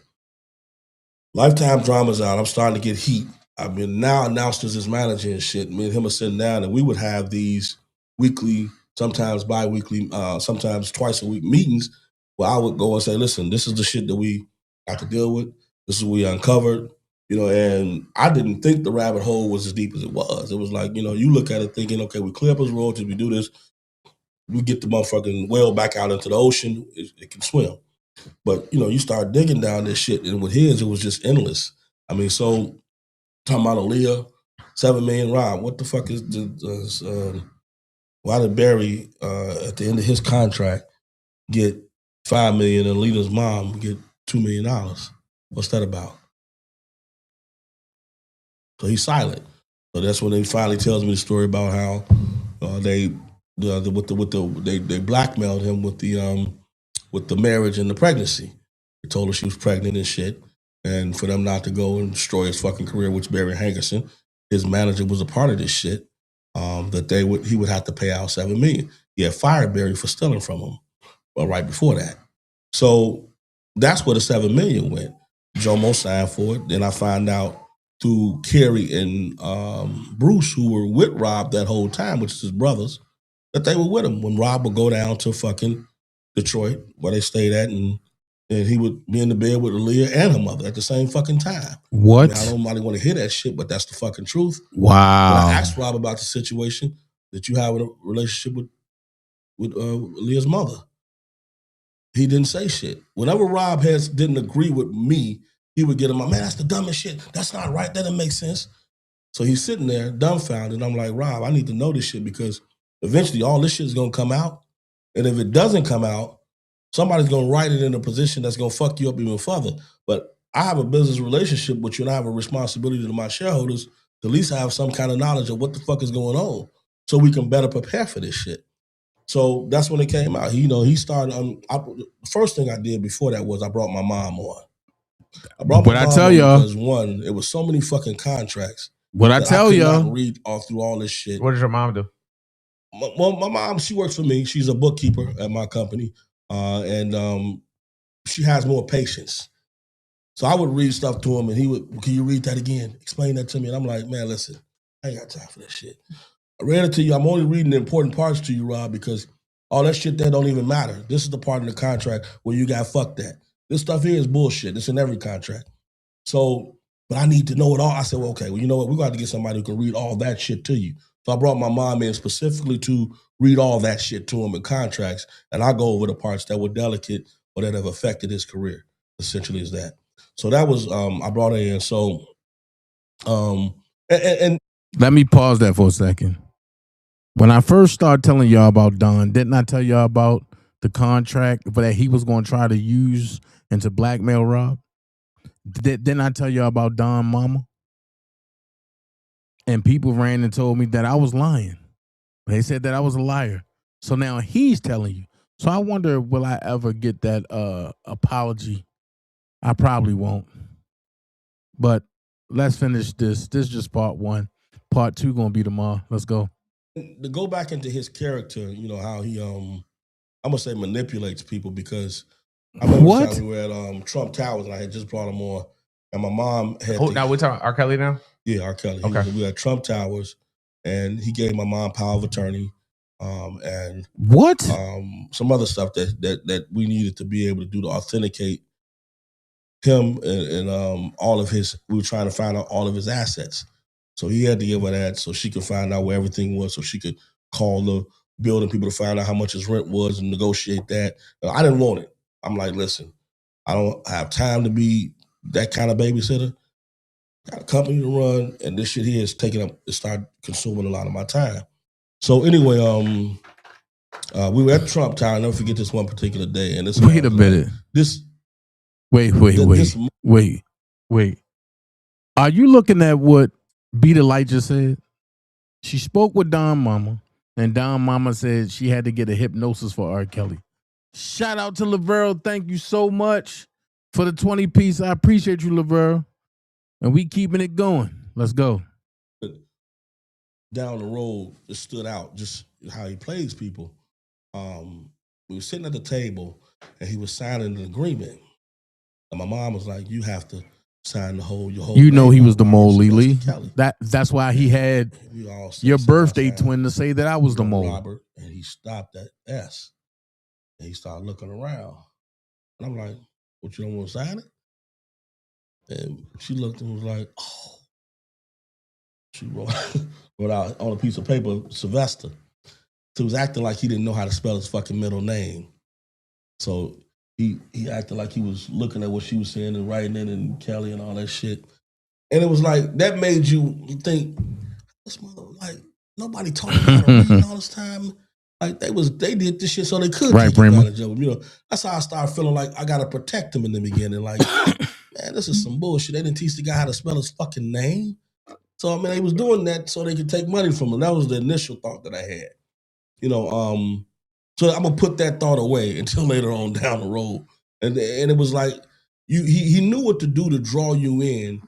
Lifetime Drama's out. I'm starting to get heat. I've been now announced as his manager and shit. Me and him are sitting down and we would have these weekly, sometimes bi-weekly, sometimes twice a week meetings where I would go and say, listen, this is the shit that we got to deal with. This is what we uncovered. You know, and I didn't think the rabbit hole was as deep as it was. It was like, you know, you look at it thinking, okay, we clear up his royalties, we do this, we get the motherfucking whale back out into the ocean, it can swim. But, you know, you start digging down this shit, and with his, it was just endless. I mean, so talking about Aaliyah, 7 million Rob, what the fuck is why did Barry, at the end of his contract, get 5 million and Aaliyah's mom get $2 million? What's that about? So he's silent. So that's when he finally tells me the story about how they blackmailed him with the marriage and the pregnancy. They told her she was pregnant and shit, and for them not to go and destroy his fucking career, which Barry Hankerson, his manager, was a part of this shit. That he would have to pay out $7 million. He had fired Barry for stealing from him, well, right before that. So that's where the $7 million went. Jomo signed for it. Then I find out through Kerry and Bruce, who were with Rob that whole time, which is his brothers, that they were with him when Rob would go down to fucking Detroit, where they stayed at, and he would be in the bed with Aaliyah and her mother at the same fucking time. What? I don't want to hear that shit, but that's the fucking truth. Wow. When I asked Rob about the situation that you have in a relationship with Aaliyah's mother, he didn't say shit. Whenever Rob didn't agree with me, he would get him, man, that's the dumbest shit. That's not right. That doesn't make sense. So he's sitting there dumbfounded. I'm like, Rob, I need to know this shit because eventually all this shit is going to come out. And if it doesn't come out, somebody's going to write it in a position that's going to fuck you up even further. But I have a business relationship with you, and I have a responsibility to my shareholders to at least have some kind of knowledge of what the fuck is going on so we can better prepare for this shit. So that's when it came out. He started. The first thing I did before that was I brought my mom on. I brought my mom on because one, it was so many fucking contracts. What I tell could y'all, not read all through all this shit. What does your mom do? Well, my mom, she works for me. She's a bookkeeper at my company, and she has more patience. So I would read stuff to him, and he would, can you read that again? Explain that to me. And I'm like, man, listen, I ain't got time for that shit. I read it to you. I'm only reading the important parts to you, Rob, because all that shit there don't even matter. This is the part of the contract where you got fucked at. This stuff here is bullshit. It's in every contract. So, but I need to know it all. I said, well, okay, well, you know what? We're going to have to get somebody who can read all that shit to you. So I brought my mom in specifically to read all that shit to him in contracts, and I go over the parts that were delicate or that have affected his career, essentially is that. So that was, I brought her in. So, and let me pause that for a second. When I first started telling y'all about Don, didn't I tell y'all about the contract that he was going to try to use and to blackmail Rob? Didn't I tell y'all about Don Mama? And people ran and told me that I was lying. They said that I was a liar. So now he's telling you. So I wonder, will I ever get that apology? I probably won't. But let's finish this. This is just part one. Part two gonna be tomorrow. Let's go. To go back into his character, you know, how he I'm gonna say manipulates people, because I remember the time we were at Trump Towers and I had just brought him on, and my mom had now we're talking R. Kelly now? Yeah, R. Kelly. Okay. We were at Trump Towers and he gave my mom power of attorney, and some other stuff that we needed to be able to do to authenticate him and all of his. We were trying to find out all of his assets. So he had to give her that so she could find out where everything was, so she could call the building people to find out how much his rent was and negotiate that. I didn't want it. I'm like, listen, I don't have time to be that kind of babysitter. Got a company to run, and this shit here is taking up, it started consuming a lot of my time. So anyway, we were at Trump Tower. I'll never forget this one particular day. And this wait a minute. Wait. Are you looking at what Be the Light just said? She spoke with Don Mama, and Don Mama said she had to get a hypnosis for R. Kelly. Shout out to Laverne. Thank you so much for the 20 piece. I appreciate you, Laverne. And we keeping it going. Let's go. Down the road, it stood out just how he plays people. We were sitting at the table, and he was signing an agreement. And my mom was like, "You have to sign your whole." You know he was the mole, Lee. That's why he had your birthday twin to say that I was the mole. Robert, and he stopped at S, and he started looking around, and I'm like, "What, you don't want to sign it?" And she looked and was like, oh. She wrote out on a piece of paper, Sylvester. So he was acting like he didn't know how to spell his fucking middle name. So he acted like he was looking at what she was saying and writing it and Kelly and all that shit. And it was like, that made you think, this mother, like, nobody taught him how to read all this time. Like, they did this shit so they could take advantage of him. You know, that's how I started feeling like I gotta protect him in the beginning. Like, man, this is some bullshit. They didn't teach the guy how to spell his fucking name. So I mean, they was doing that so they could take money from him. That was the initial thought that I had. You know, so I'm gonna put that thought away until later on down the road. And it was like he knew what to do to draw you in,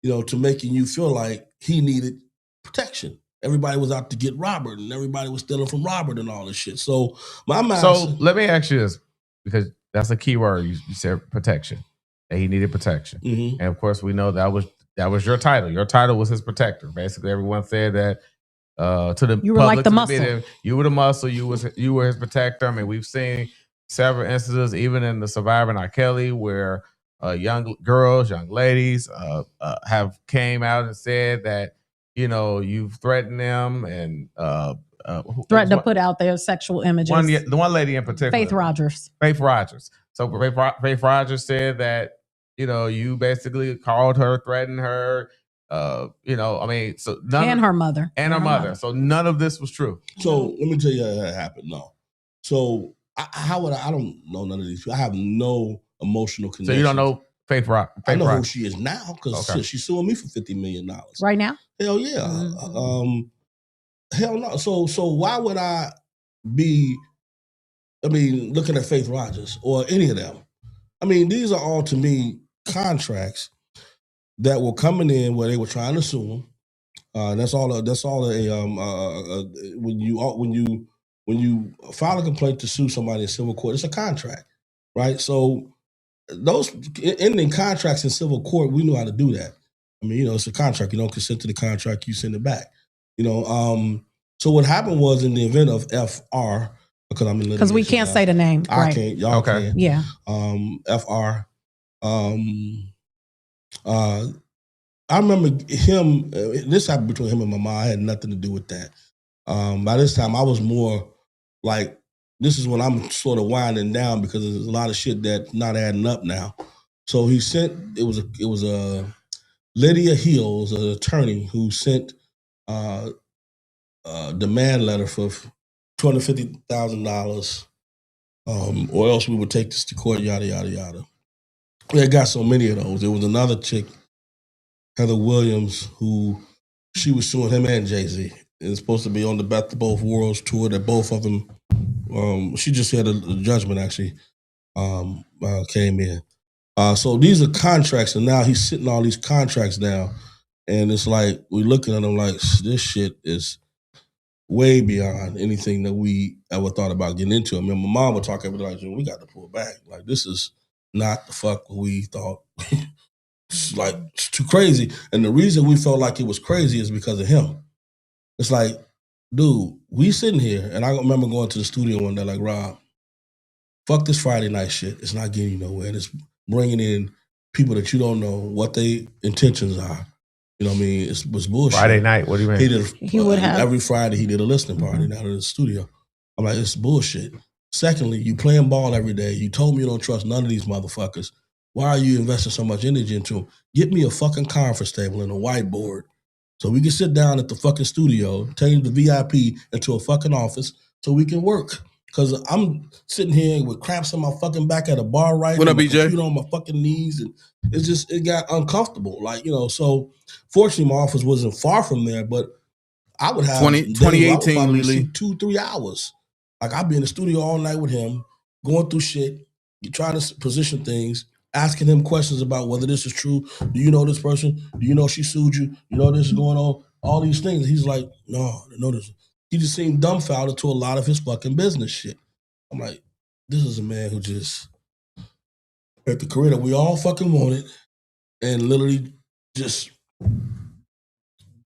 you know, to making you feel like he needed protection. Everybody was out to get Robert, and everybody was stealing from Robert and all this shit. So my mind. So let me ask you this, because that's a key word. You said protection, and he needed protection. Mm-hmm. And of course, we know that was your title. Your title was his protector. Basically, everyone said that to the you were public, like the muscle. Media, you were the muscle. You were his protector. I mean, we've seen several instances, even in the Surviving R. Kelly, where young girls, young ladies have came out and said that, you know, you've threatened them and threatened to put out their sexual images. The one lady in particular, Faith Rogers. Faith Rogers. So Faith Rogers said that, you know, you basically called her, threatened her. You know, I mean, so her mother. And her mother. So none of this was true. So let me tell you how that happened. No. So how would I don't know none of these people. I have no emotional connection. So you don't know Faith Rock? I know who she is now because she's suing me for $50 million. Right now? Hell yeah. Mm-hmm. Hell no. So why would I be, looking at Faith Rogers or any of them? I mean, these are all, to me, contracts that were coming in where they were trying to sue him. That's all. When you file a complaint to sue somebody in civil court, it's a contract, right? So those ending contracts in civil court, we know how to do that. I mean, you know, it's a contract. You don't consent to the contract, you send it back. You know. So what happened was, in the event of FR, because I'm in litigation, because we can't say the name. I can't. Y'all can. Yeah. FR. I remember him. This happened between him and my mom. I had nothing to do with that. By this time, I was more like, this is when I'm sort of winding down because there's a lot of shit that's not adding up now. So he sent. It was a Lydia Hills, an attorney, who sent a demand letter for $250,000, or else we would take this to court. Yada yada yada. We got so many of those. There was another chick, Heather Williams, who she was suing him and Jay-Z. It's supposed to be on the Best of Both Worlds tour that both of them, she just had a judgment actually came in. So these are contracts, and now he's sitting all these contracts down, and it's like, we're looking at them like, this shit is way beyond anything that we ever thought about getting into. I mean, my mom would talk every day like, we got to pull back. Like, this is not the fuck we thought. It's too crazy. And the reason we felt like it was crazy is because of him. It's like, dude, we sitting here, and I remember going to the studio one day like, Rob, fuck this Friday night shit. It's not getting you nowhere. And it's bringing in people that you don't know what their intentions are. You know what I mean? It was bullshit. Friday night, what do you mean? He would have. Every Friday he did a listening party down in the studio. I'm like, it's bullshit. Secondly, you playing ball every day. You told me you don't trust none of these motherfuckers. Why are you investing so much energy into them? Get me a fucking conference table and a whiteboard so we can sit down at the fucking studio, change the VIP into a fucking office so we can work. Because I'm sitting here with cramps in my fucking back at a bar right now. What up, BJ? Computer on my fucking knees, and it got uncomfortable. Like, you know, so fortunately my office wasn't far from there, but I would have 2018, Lily, 2-3 hours. Like, I'd be in the studio all night with him, going through shit, trying to position things, asking him questions about whether this is true. Do you know this person? Do you know she sued you? You know this is going on? All these things. He's like, no, I know this. He just seemed dumbfounded to a lot of his fucking business shit. I'm like, this is a man who just had the career that we all fucking wanted and literally just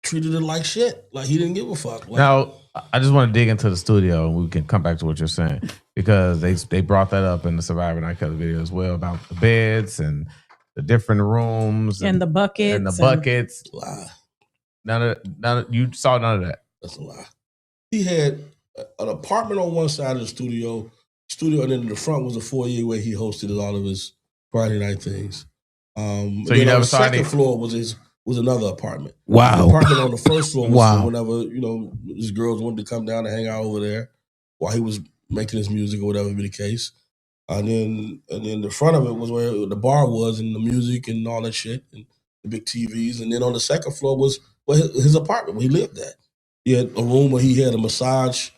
treated it like shit. Like, he didn't give a fuck. Like, now, I just want to dig into the studio, and we can come back to what you're saying, because they brought that up in the Surviving R. Kelly video as well about the beds and the different rooms and the buckets and the buckets. Lie. None of you saw none of that. That's a lie. He had an apartment on one side of the studio, and then in the front was a foyer where he hosted all of his Friday night things. So you never saw the second floor was another apartment. Wow. The apartment on the first floor was Wow. for whenever his girls wanted to come down and hang out over there while he was making his music or whatever be the case. And then the front of it was where the bar was and the music and all that shit and the big TVs. And then on the second floor was where his apartment where he lived at. He had a room where he had a massage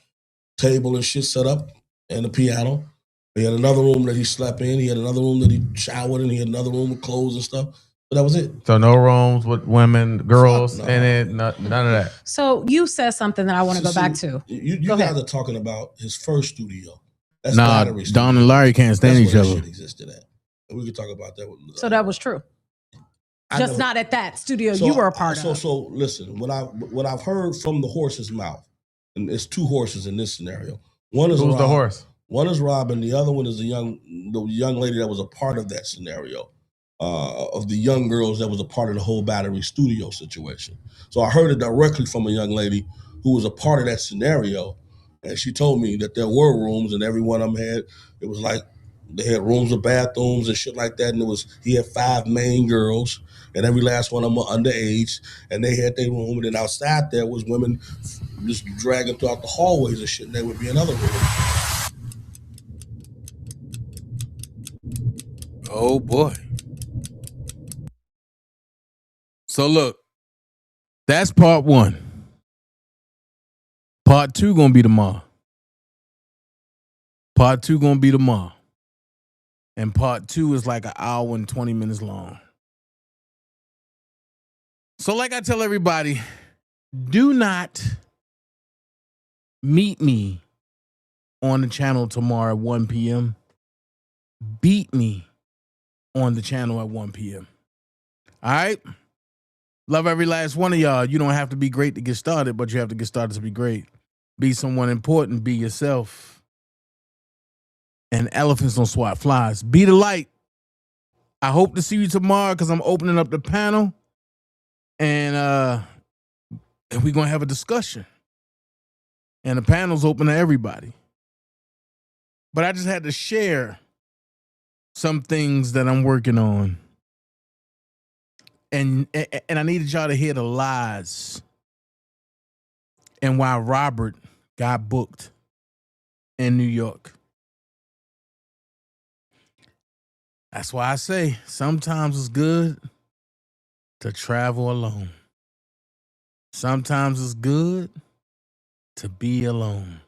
table and shit set up and a piano. He had another room that he slept in. He had another room that he showered in. He had another room with clothes and stuff. But that was it. So no rooms with women, girls, No. in it, none of that. So you said something that I want to go back to. You Go guys ahead. are talking about his first studio. That's Nah, Battery Don Studio. and Larry can't stand That's each where that other. shit existed at. And we could talk about that. So that was true. Just not at that studio you were a part of. So listen, what I've heard from the horse's mouth, and it's two horses in this scenario. One is Who's the Rob. horse? One is Robin. The other one is the young lady that was a part of that scenario, of the young girls that was a part of the whole Battery Studio situation. So I heard it directly from a young lady who was a part of that scenario, and she told me that there were rooms, and every one of them had. It was like they had rooms with bathrooms and shit like that, and he had 5 main girls, and every last one of them were underage, and they had their room, and then outside there was women just dragging throughout the hallways and shit, and there would be another room. Oh boy. So look, that's part 1. Part 2 gonna be tomorrow. Part 2 gonna be tomorrow. And part 2 is like an hour and 20 minutes long. So like I tell everybody, do not meet me on the channel tomorrow at 1 p.m. Beat me on the channel at 1 p.m. All right? Love every last one of y'all. You don't have to be great to get started, but you have to get started to be great. Be someone important. Be yourself. And elephants don't swat flies. Be the light. I hope to see you tomorrow because I'm opening up the panel. And we're going to have a discussion. And the panel's open to everybody. But I just had to share some things that I'm working on. And I needed y'all to hear the lies and why Robert got booked in New York. That's why I say sometimes it's good to travel alone. Sometimes it's good to be alone.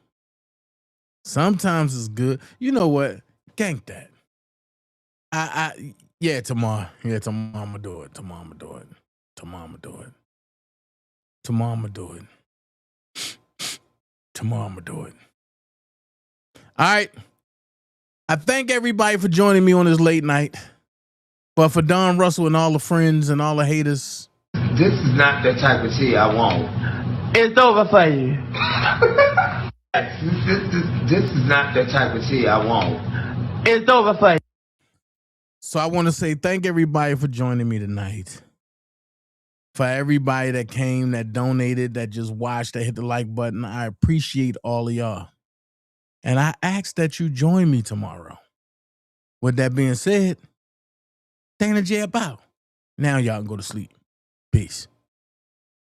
Sometimes it's good. You know what? Gank that. Yeah, tomorrow. Yeah, tomorrow I'm gonna do it. Tomorrow I'm gonna do it. Tomorrow I'm gonna do it. Tomorrow I'm gonna do it. Tomorrow I'm gonna do it. All right. I thank everybody for joining me on this late night. But for Don Russell and all the friends and all the haters. This is not the type of tea I want. It's over for you. This is not the type of tea I want. It's over for you. So I want to say thank everybody for joining me tonight. For everybody that came, that donated, that just watched, that hit the like button. I appreciate all of y'all. And I ask that you join me tomorrow. With that being said, Dana J about. Now y'all can go to sleep. Peace.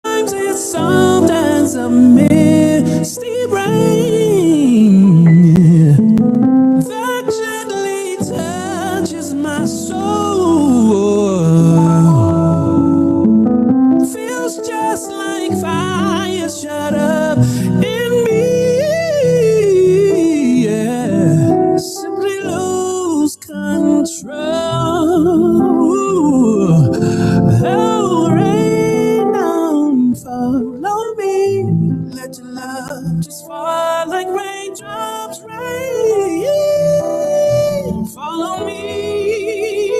Sometimes a misty rain that gently touches my soul. Feels just like fire shut up in me. Yeah, simply lose control. Oh, rain down, follow me. Let your love just fall like raindrops, rain. Follow me.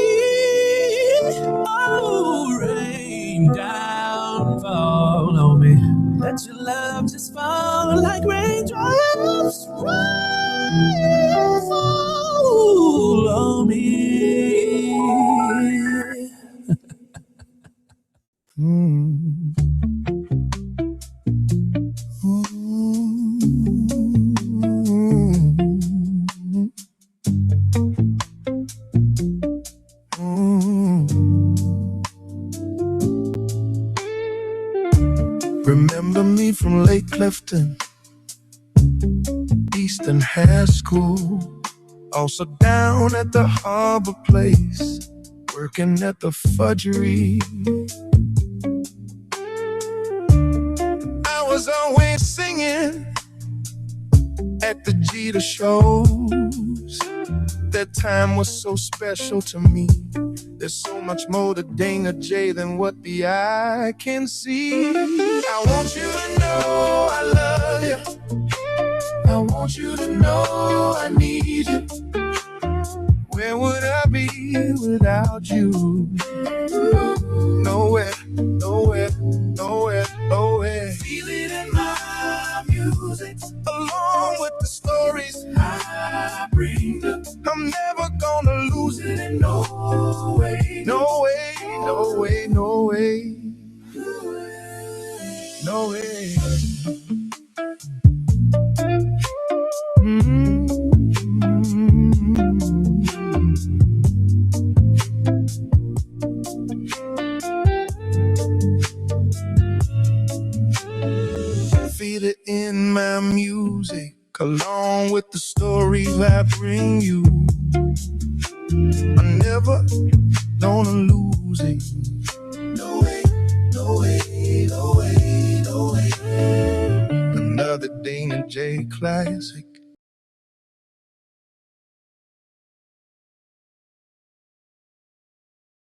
Oh, rain down, follow me. Let your love just fall like raindrops, rain. Follow me. Clifton, Eastern High School. Also down at the Harbor Place, working at the fudgery. I was always singing at the Jeter shows. That time was so special to me. There's so much more to Ding or J than what the eye can see. I want you to know I love you. I want you to know I need you. Where would I be without you? Nowhere, nowhere, nowhere, nowhere. Feel it in my music, along with the stories I bring. I'm never gonna lose it in no way, no way, no way, no way, no way. Feel it in my music, along with the stories I bring you. I'm never gonna lose it. No way, no way, no way, no way. Another Ding and J classic.